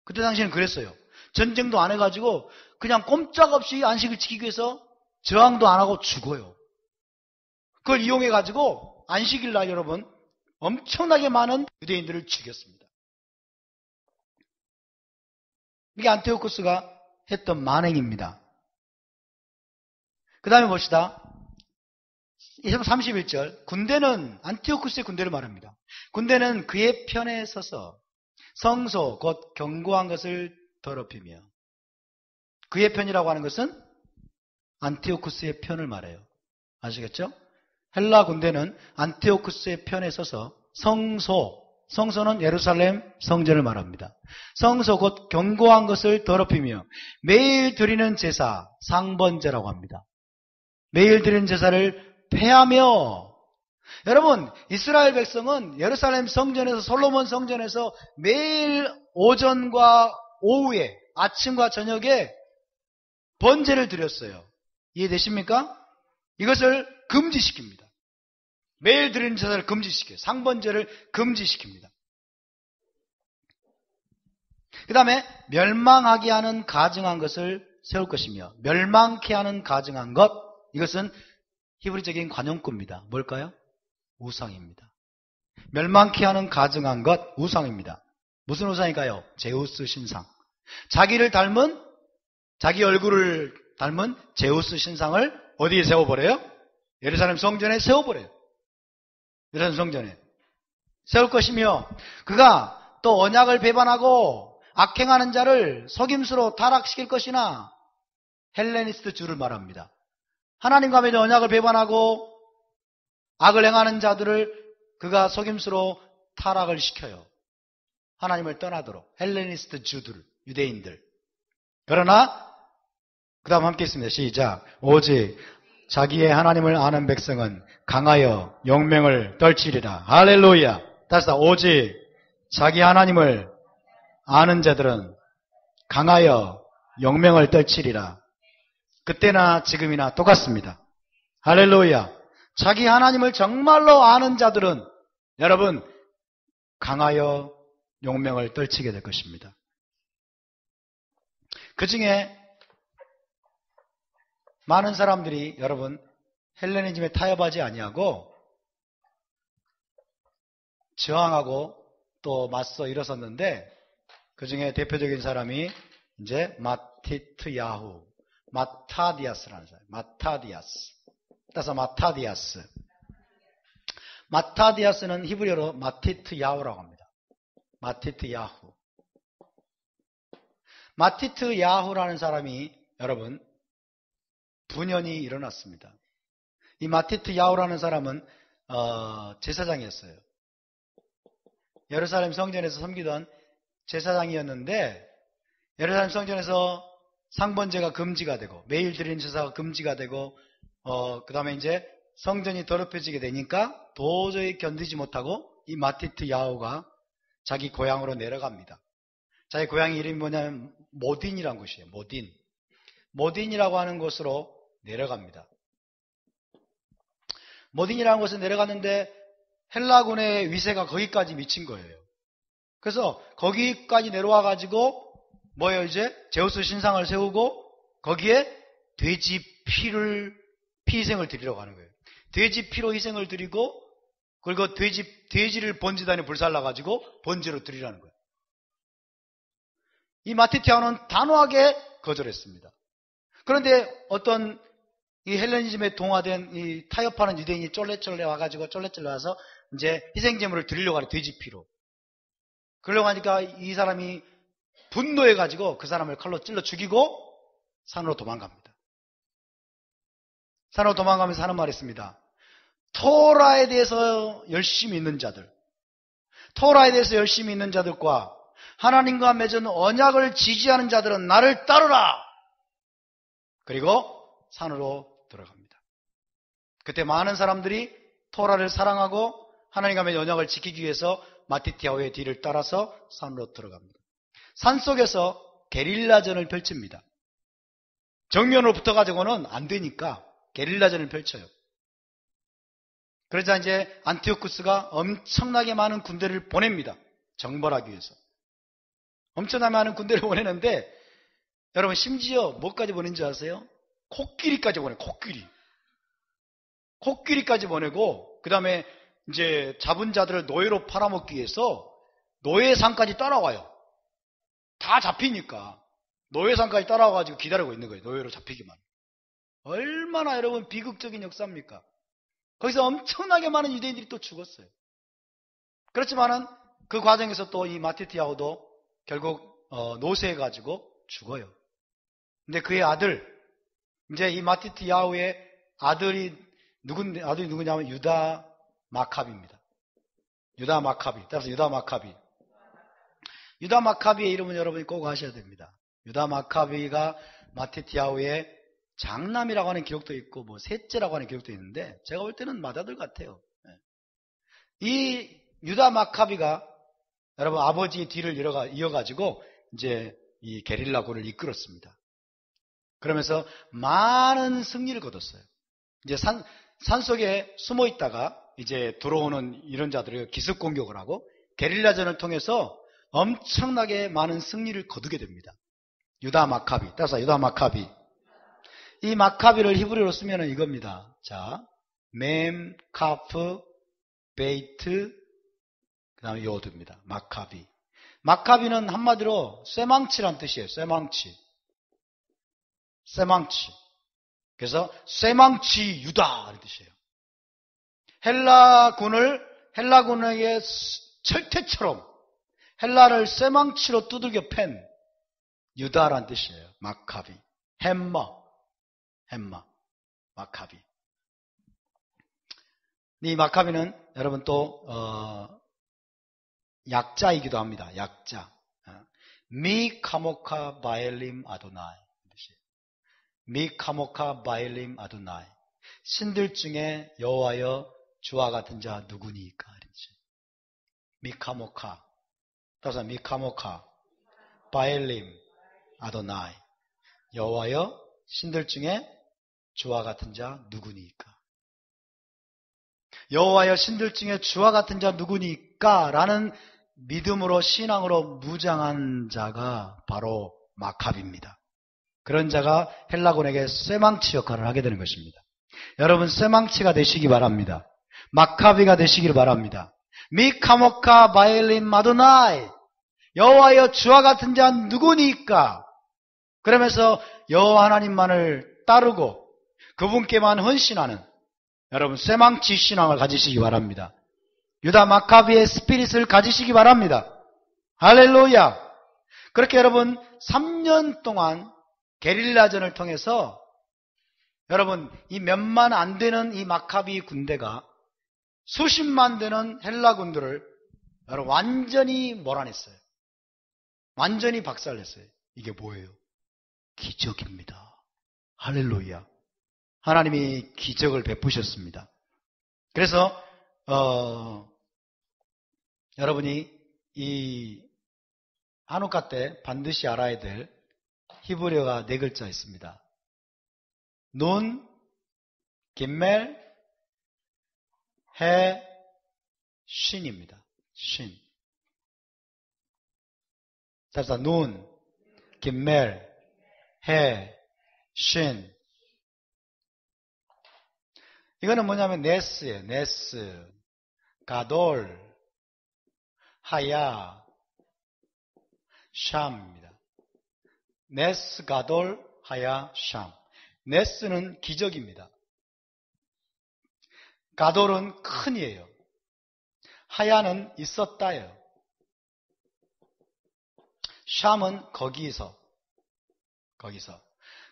Speaker 1: 그때 당시에는 그랬어요. 전쟁도 안 해가지고 그냥 꼼짝없이 안식일 지키기 위해서 저항도 안 하고 죽어요. 그걸 이용해가지고 안식일날 여러분 엄청나게 많은 유대인들을 죽였습니다. 이게 안티오쿠스가 했던 만행입니다. 그 다음에 봅시다. 31절 군대는 안티오쿠스의 군대를 말합니다. 군대는 그의 편에 서서 성소 곧 견고한 것을 더럽히며 그의 편이라고 하는 것은 안티오쿠스의 편을 말해요. 아시겠죠? 헬라 군대는 안티오쿠스의 편에 서서 성소는 예루살렘 성전을 말합니다. 성소 곧 견고한 것을 더럽히며 매일 드리는 제사 상번제라고 합니다. 매일 드리는 제사를 폐하며 여러분 이스라엘 백성은 예루살렘 성전에서 솔로몬 성전에서 매일 오전과 오후에 아침과 저녁에 번제를 드렸어요. 이해되십니까? 이것을 금지시킵니다. 매일 드리는 제사를 금지시켜요. 상번제를 금지시킵니다. 그 다음에 멸망하게 하는 가증한 것을 세울 것이며 멸망케 하는 가증한 것 이것은 히브리적인 관용구입니다. 뭘까요? 우상입니다. 멸망케 하는 가증한 것 우상입니다. 무슨 우상일까요? 제우스 신상. 자기 얼굴을 닮은 제우스 신상을 어디에 세워버려요? 예루살렘 성전에 세워버려요. 예루살렘 성전에 세울 것이며 그가 또 언약을 배반하고 악행하는 자를 속임수로 타락시킬 것이나 헬레니스트 주를 말합니다. 하나님과 맺은 언약을 배반하고 악을 행하는 자들을 그가 속임수로 타락을 시켜요. 하나님을 떠나도록. 헬레니스트 주들, 유대인들. 그러나 그 다음 함께 있습니다. 시작. 오직 자기의 하나님을 아는 백성은 강하여 용명을 떨치리라. 할렐루야. 다시 오직 자기 하나님을 아는 자들은 강하여 용명을 떨치리라. 그때나 지금이나 똑같습니다. 할렐루야. 자기 하나님을 정말로 아는 자들은 여러분 강하여 용명을 떨치게 될 것입니다. 그 중에 많은 사람들이 여러분 헬레니즘에 타협하지 아니하고 저항하고 또 맞서 일어섰는데 그 중에 대표적인 사람이 이제 마티트야후, 마타디아스라는 사람, 마타디아스. 따라서 마타디아스. 마타디아스는 히브리어로 마티트야후라고 합니다. 마티트야후. 마티트야후라는 사람이 여러분 분연이 일어났습니다. 이 마티트야후라는 사람은 제사장이었어요. 예루살렘 성전에서 섬기던 제사장이었는데 예루살렘 성전에서 상번제가 금지가 되고 매일 드리는 제사가 금지가 되고 그 다음에 이제 성전이 더럽혀지게 되니까 도저히 견디지 못하고 이 마티트야후가 자기 고향으로 내려갑니다. 자기 고향 이름이 뭐냐면 모딘이라는 곳이에요. 모딘. 모딘이라고 하는 곳으로 내려갑니다. 모딘이라는 곳에 내려갔는데 헬라군의 위세가 거기까지 미친 거예요. 그래서 거기까지 내려와 가지고 뭐예요? 이제 제우스 신상을 세우고 거기에 돼지 피 희생을 드리려고 하는 거예요. 돼지 피로 희생을 드리고 그리고 돼지를 번제단에 불살라 가지고 번제로 드리라는 거예요. 이 마티티아오는 단호하게 거절했습니다. 그런데 어떤 이 헬레니즘에 동화된 이 타협하는 유대인이 쫄래쫄래 와가지고 쫄래쫄래 와서 이제 희생제물을 드리려고 하는 돼지 피로. 그러려고 하니까 이 사람이 분노해가지고 그 사람을 칼로 찔러 죽이고 산으로 도망갑니다. 산으로 도망가면서 하는 말이 있습니다. 토라에 대해서 열심히 있는 자들, 토라에 대해서 열심히 있는 자들과 하나님과 맺은 언약을 지지하는 자들은 나를 따르라. 그리고 산으로 들어갑니다. 그때 많은 사람들이 토라를 사랑하고 하나님과 맺은 언약을 지키기 위해서 마티티아오의 뒤를 따라서 산으로 들어갑니다. 산속에서 게릴라전을 펼칩니다. 정면으로 붙어가지고는 안 되니까 게릴라전을 펼쳐요. 그러자 이제 안티오쿠스가 엄청나게 많은 군대를 보냅니다. 정벌하기 위해서. 엄청나게 많은 군대를 보내는데 여러분 심지어 뭐까지 보낸지 아세요? 코끼리까지 보내요. 코끼리까지 보내고 그 다음에 이제 잡은 자들을 노예로 팔아먹기 위해서 노예상까지 따라와요. 다 잡히니까 노예상까지 따라와가지고 기다리고 있는 거예요. 노예로 잡히기만. 얼마나 여러분 비극적인 역사입니까? 거기서 엄청나게 많은 유대인들이 또 죽었어요. 그렇지만은 그 과정에서 또 이 마티티아오도 결국 노쇠해가지고 죽어요. 근데 그의 아들, 이제 이 마티티아오의 아들이 누구냐면 유다 마카비입니다. 유다 마카비. 따라서 유다 마카비. 유다 마카비의 이름은 여러분이 꼭 아셔야 됩니다. 유다 마카비가 마티티아오의 장남이라고 하는 기록도 있고 뭐 셋째라고 하는 기록도 있는데 제가 볼 때는 맏아들 같아요. 이 유다 마카비가 여러분 아버지의 뒤를 이어가지고 이제 이 게릴라군을 이끌었습니다. 그러면서 많은 승리를 거뒀어요. 이제 산속에 숨어 있다가 이제 들어오는 이런 자들을 기습 공격을 하고 게릴라전을 통해서 엄청나게 많은 승리를 거두게 됩니다. 유다 마카비. 따라서 유다 마카비. 이 마카비를 히브리어로 쓰면 이겁니다. 자, 멤, 카프, 베이트, 그 다음에 요드입니다. 마카비. 마카비는 한마디로 쇠망치란 뜻이에요. 쇠망치. 그래서 쇠망치 유다 이런 뜻이에요. 헬라군에게 철퇴처럼 헬라를 쇠망치로 두들겨 팬 유다란 뜻이에요. 마카비. 햄마. 마카비. 이 마카비는 여러분 또 약자이기도 합니다. 약자. 미카모카 바엘림 아도나이. 미카모카 바엘림 아도나이. 신들 중에 여호와여 주와 같은 자 누구니까? 미카모카. 따라서 미카모카 바엘림 아도나이. 여호와여 신들 중에 주와 같은 자 누구니까? 여호와여 신들 중에 주와 같은 자 누구니까? 라는 믿음으로 신앙으로 무장한 자가 바로 마카비입니다. 그런 자가 헬라군에게 쇠망치 역할을 하게 되는 것입니다. 여러분 쇠망치가 되시기 바랍니다. 마카비가 되시기를 바랍니다. 미카모카 바엘림 마도나이. 여호와여 주와 같은 자 누구니까? 그러면서 여호와 하나님만을 따르고 그분께만 헌신하는 여러분 쇠망치 신앙을 가지시기 바랍니다. 유다 마카비의 스피릿을 가지시기 바랍니다. 할렐루야. 그렇게 여러분 3년 동안 게릴라전을 통해서 여러분 이 몇만 안 되는 이 마카비 군대가 수십만 되는 헬라 군들을 여러분 완전히 몰아냈어요. 완전히 박살냈어요. 이게 뭐예요? 기적입니다. 할렐루야. 하나님이 기적을 베푸셨습니다. 그래서 여러분이 이 한우카 때 반드시 알아야 될 히브리어가 4글자 있습니다. 눈, 김멜, 해, 쉰입니다. 쉰. 따라서 눈, 김멜, 해, 쉰. 이거는 뭐냐면 네스예요. 네스, 가돌, 하야, 샴입니다. 네스, 가돌, 하야, 샴. 네스는 기적입니다. 가돌은 큰이에요. 하야는 있었다예요. 샴은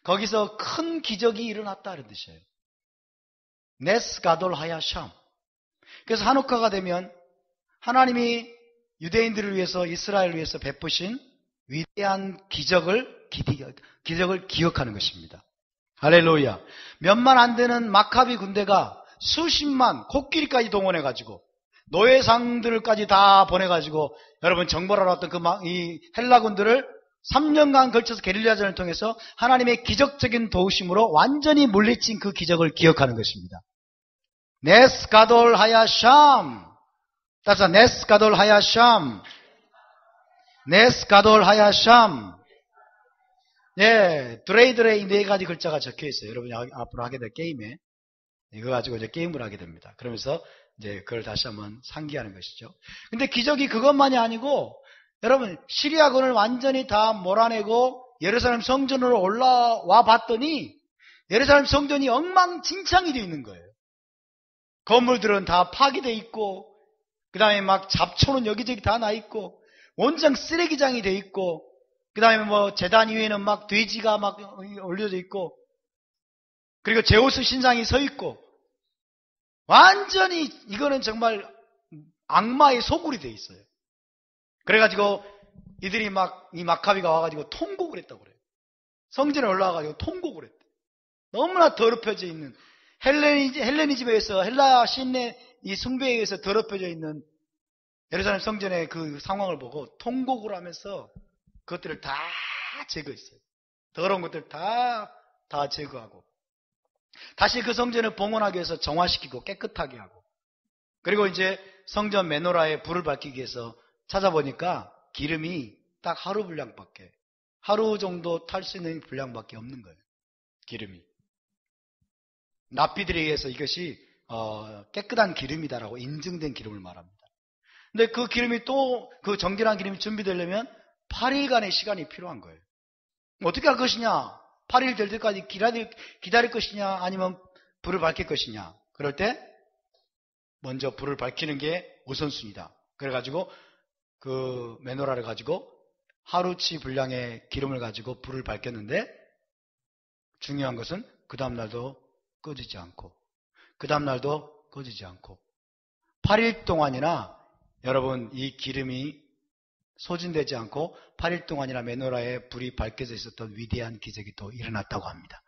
Speaker 1: 거기서 큰 기적이 일어났다는 뜻이에요. 네스 가돌 하야 샴. 그래서 한우카가 되면 하나님이 유대인들을 위해서 이스라엘을 위해서 베푸신 위대한 기적을 기억하는 것입니다. 할렐루야. 몇만 안 되는 마카비 군대가 수십만 코끼리까지 동원해가지고 노예상들까지 다 보내가지고 여러분 정벌하러 왔던 이 헬라군들을 3년간 걸쳐서 게릴라전을 통해서 하나님의 기적적인 도우심으로 완전히 물리친 그 기적을 기억하는 것입니다. 네스 가돌 하야 샴. 따라서 네스 가돌 하야 샴. 네스 가돌 하야 샴. 예, 드레이드레이 4가지 글자가 적혀 있어요. 여러분이 앞으로 하게 될 게임에 이거 가지고 이제 게임을 하게 됩니다. 그러면서 이제 그걸 다시 한번 상기하는 것이죠. 근데 기적이 그것만이 아니고 여러분 시리아군을 완전히 다 몰아내고 예루살렘 성전으로 올라와 봤더니 예루살렘 성전이 엉망진창이 되어 있는 거예요. 건물들은 다 파괴되어 있고 그 다음에 막 잡초는 여기저기 다 나 있고 온장 쓰레기장이 되어 있고 그 다음에 뭐 제단 위에는 막 돼지가 막 올려져 있고 그리고 제우스 신상이 서 있고 완전히 이거는 정말 악마의 소굴이 되어 있어요. 그래가지고 이들이 막 이 마카비가 와가지고 통곡을 했다고 그래요. 성전에 올라와가지고 통곡을 했대. 너무나 더럽혀져 있는 헬레니즘에서 헬라 신의 이 숭배에 의해서 더럽혀져 있는 예루살렘 성전의 그 상황을 보고 통곡을 하면서 그것들을 다 제거했어요. 더러운 것들 다 제거하고 다시 그 성전을 봉헌하기 위해서 정화시키고 깨끗하게 하고 그리고 이제 성전 메노라에 불을 밝히기 위해서 찾아보니까 기름이 딱 하루 정도 탈 수 있는 분량밖에 없는 거예요. 기름이. 납비들에 의해서 이것이 깨끗한 기름이다라고 인증된 기름을 말합니다. 근데 그 기름이 또 그 정결한 기름이 준비되려면 8일간의 시간이 필요한 거예요. 어떻게 할 것이냐? 8일 될 때까지 기다릴 것이냐? 아니면 불을 밝힐 것이냐? 그럴 때 먼저 불을 밝히는 게 우선순위다. 그래가지고 그 메노라를 가지고 하루치 분량의 기름을 가지고 불을 밝혔는데 중요한 것은 그 다음날도 꺼지지 않고 그 다음날도 꺼지지 않고 8일 동안이나 여러분 이 기름이 소진되지 않고 8일 동안이나 메노라에 불이 밝혀져 있었던 위대한 기적이 또 일어났다고 합니다.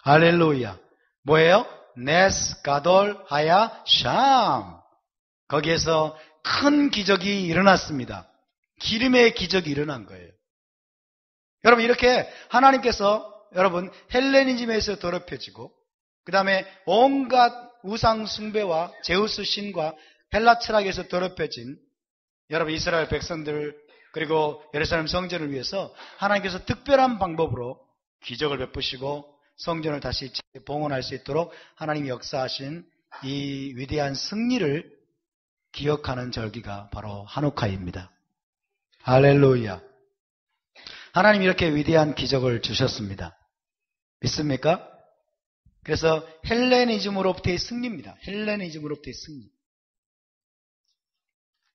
Speaker 1: 할렐루야. 뭐예요? 네스 가돌 하야 샴. 거기에서 큰 기적이 일어났습니다. 기름의 기적이 일어난 거예요. 여러분 이렇게 하나님께서 여러분 헬레니즘에서 더럽혀지고 그 다음에 온갖 우상 숭배와 제우스 신과 헬라 철학에서 더럽혀진 여러분 이스라엘 백성들 그리고 예루살렘 성전을 위해서 하나님께서 특별한 방법으로 기적을 베푸시고 성전을 다시 봉헌할 수 있도록 하나님이 역사하신 이 위대한 승리를 기억하는 절기가 바로 하누카입니다. 할렐루야. 하나님 이렇게 위대한 기적을 주셨습니다. 믿습니까? 그래서 헬레니즘으로부터의 승리입니다. 헬레니즘으로부터의 승리.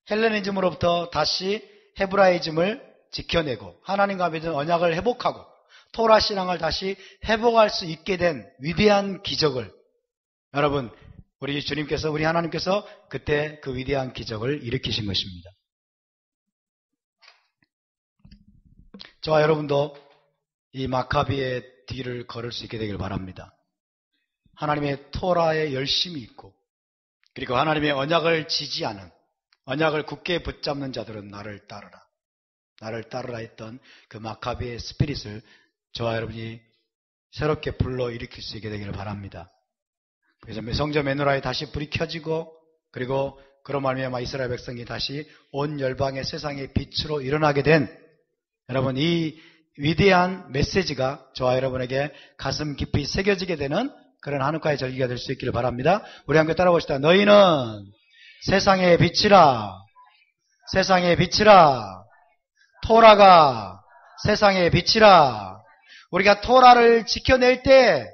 Speaker 1: 헬레니즘으로부터 다시 헤브라이즘을 지켜내고 하나님과 맺은 언약을 회복하고 토라 신앙을 다시 회복할 수 있게 된 위대한 기적을 여러분 우리 주님께서 우리 하나님께서 그때 그 위대한 기적을 일으키신 것입니다. 저와 여러분도 이 마카비의 뒤를 걸을 수 있게 되길 바랍니다. 하나님의 토라에 열심이 있고 그리고 하나님의 언약을 지지하는 언약을 굳게 붙잡는 자들은 나를 따르라. 나를 따르라 했던 그 마카비의 스피릿을 저와 여러분이 새롭게 불러일으킬 수 있게 되기를 바랍니다. 그래서 성전 메노라에 다시 불이 켜지고 그리고 그런 말미암아 이스라엘 백성이 다시 온 열방의 세상의 빛으로 일어나게 된 여러분 이 위대한 메시지가 저와 여러분에게 가슴 깊이 새겨지게 되는 그런 하누카의 절기가 될 수 있기를 바랍니다. 우리 함께 따라봅시다. 너희는 세상의 빛이라. 세상의 빛이라. 토라가 세상의 빛이라. 우리가 토라를 지켜낼 때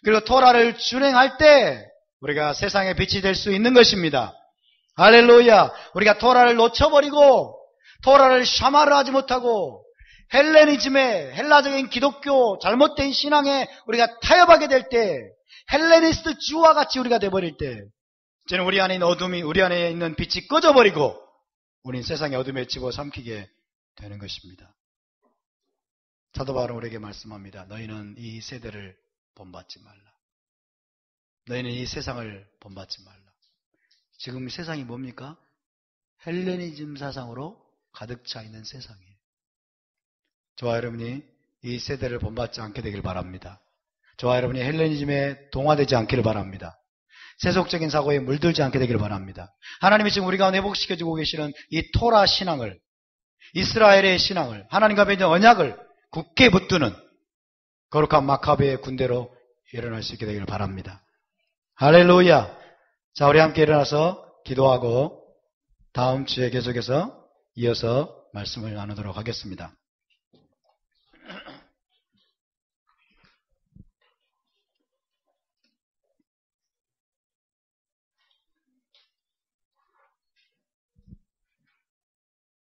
Speaker 1: 그리고 토라를 준행할 때 우리가 세상의 빛이 될 수 있는 것입니다. 할렐루야. 우리가 토라를 놓쳐버리고 토라를 샤마를 하지 못하고 헬레니즘에 헬라적인 기독교 잘못된 신앙에 우리가 타협하게 될 때 헬레니스트 주와 같이 우리가 돼버릴 때 이제는 우리 안에 있는 어둠이 우리 안에 있는 빛이 꺼져버리고 우리는 세상의 어둠에 집어삼키게 되는 것입니다. 사도 바울은 우리에게 말씀합니다. 너희는 이 세대를 본받지 말라. 너희는 이 세상을 본받지 말라. 지금 세상이 뭡니까? 헬레니즘 사상으로 가득 차 있는 세상이에요. 저와 여러분이 이 세대를 본받지 않게 되길 바랍니다. 저와 여러분이 헬레니즘에 동화되지 않기를 바랍니다. 세속적인 사고에 물들지 않게 되기를 바랍니다. 하나님이 지금 우리 가운데 회복시켜주고 계시는 이 토라 신앙을 이스라엘의 신앙을 하나님과 맺은 언약을 굳게 붙드는 거룩한 마카베의 군대로 일어날 수 있게 되기를 바랍니다. 할렐루야. 자, 우리 함께 일어나서 기도하고 다음 주에 계속해서 이어서 말씀을 나누도록 하겠습니다.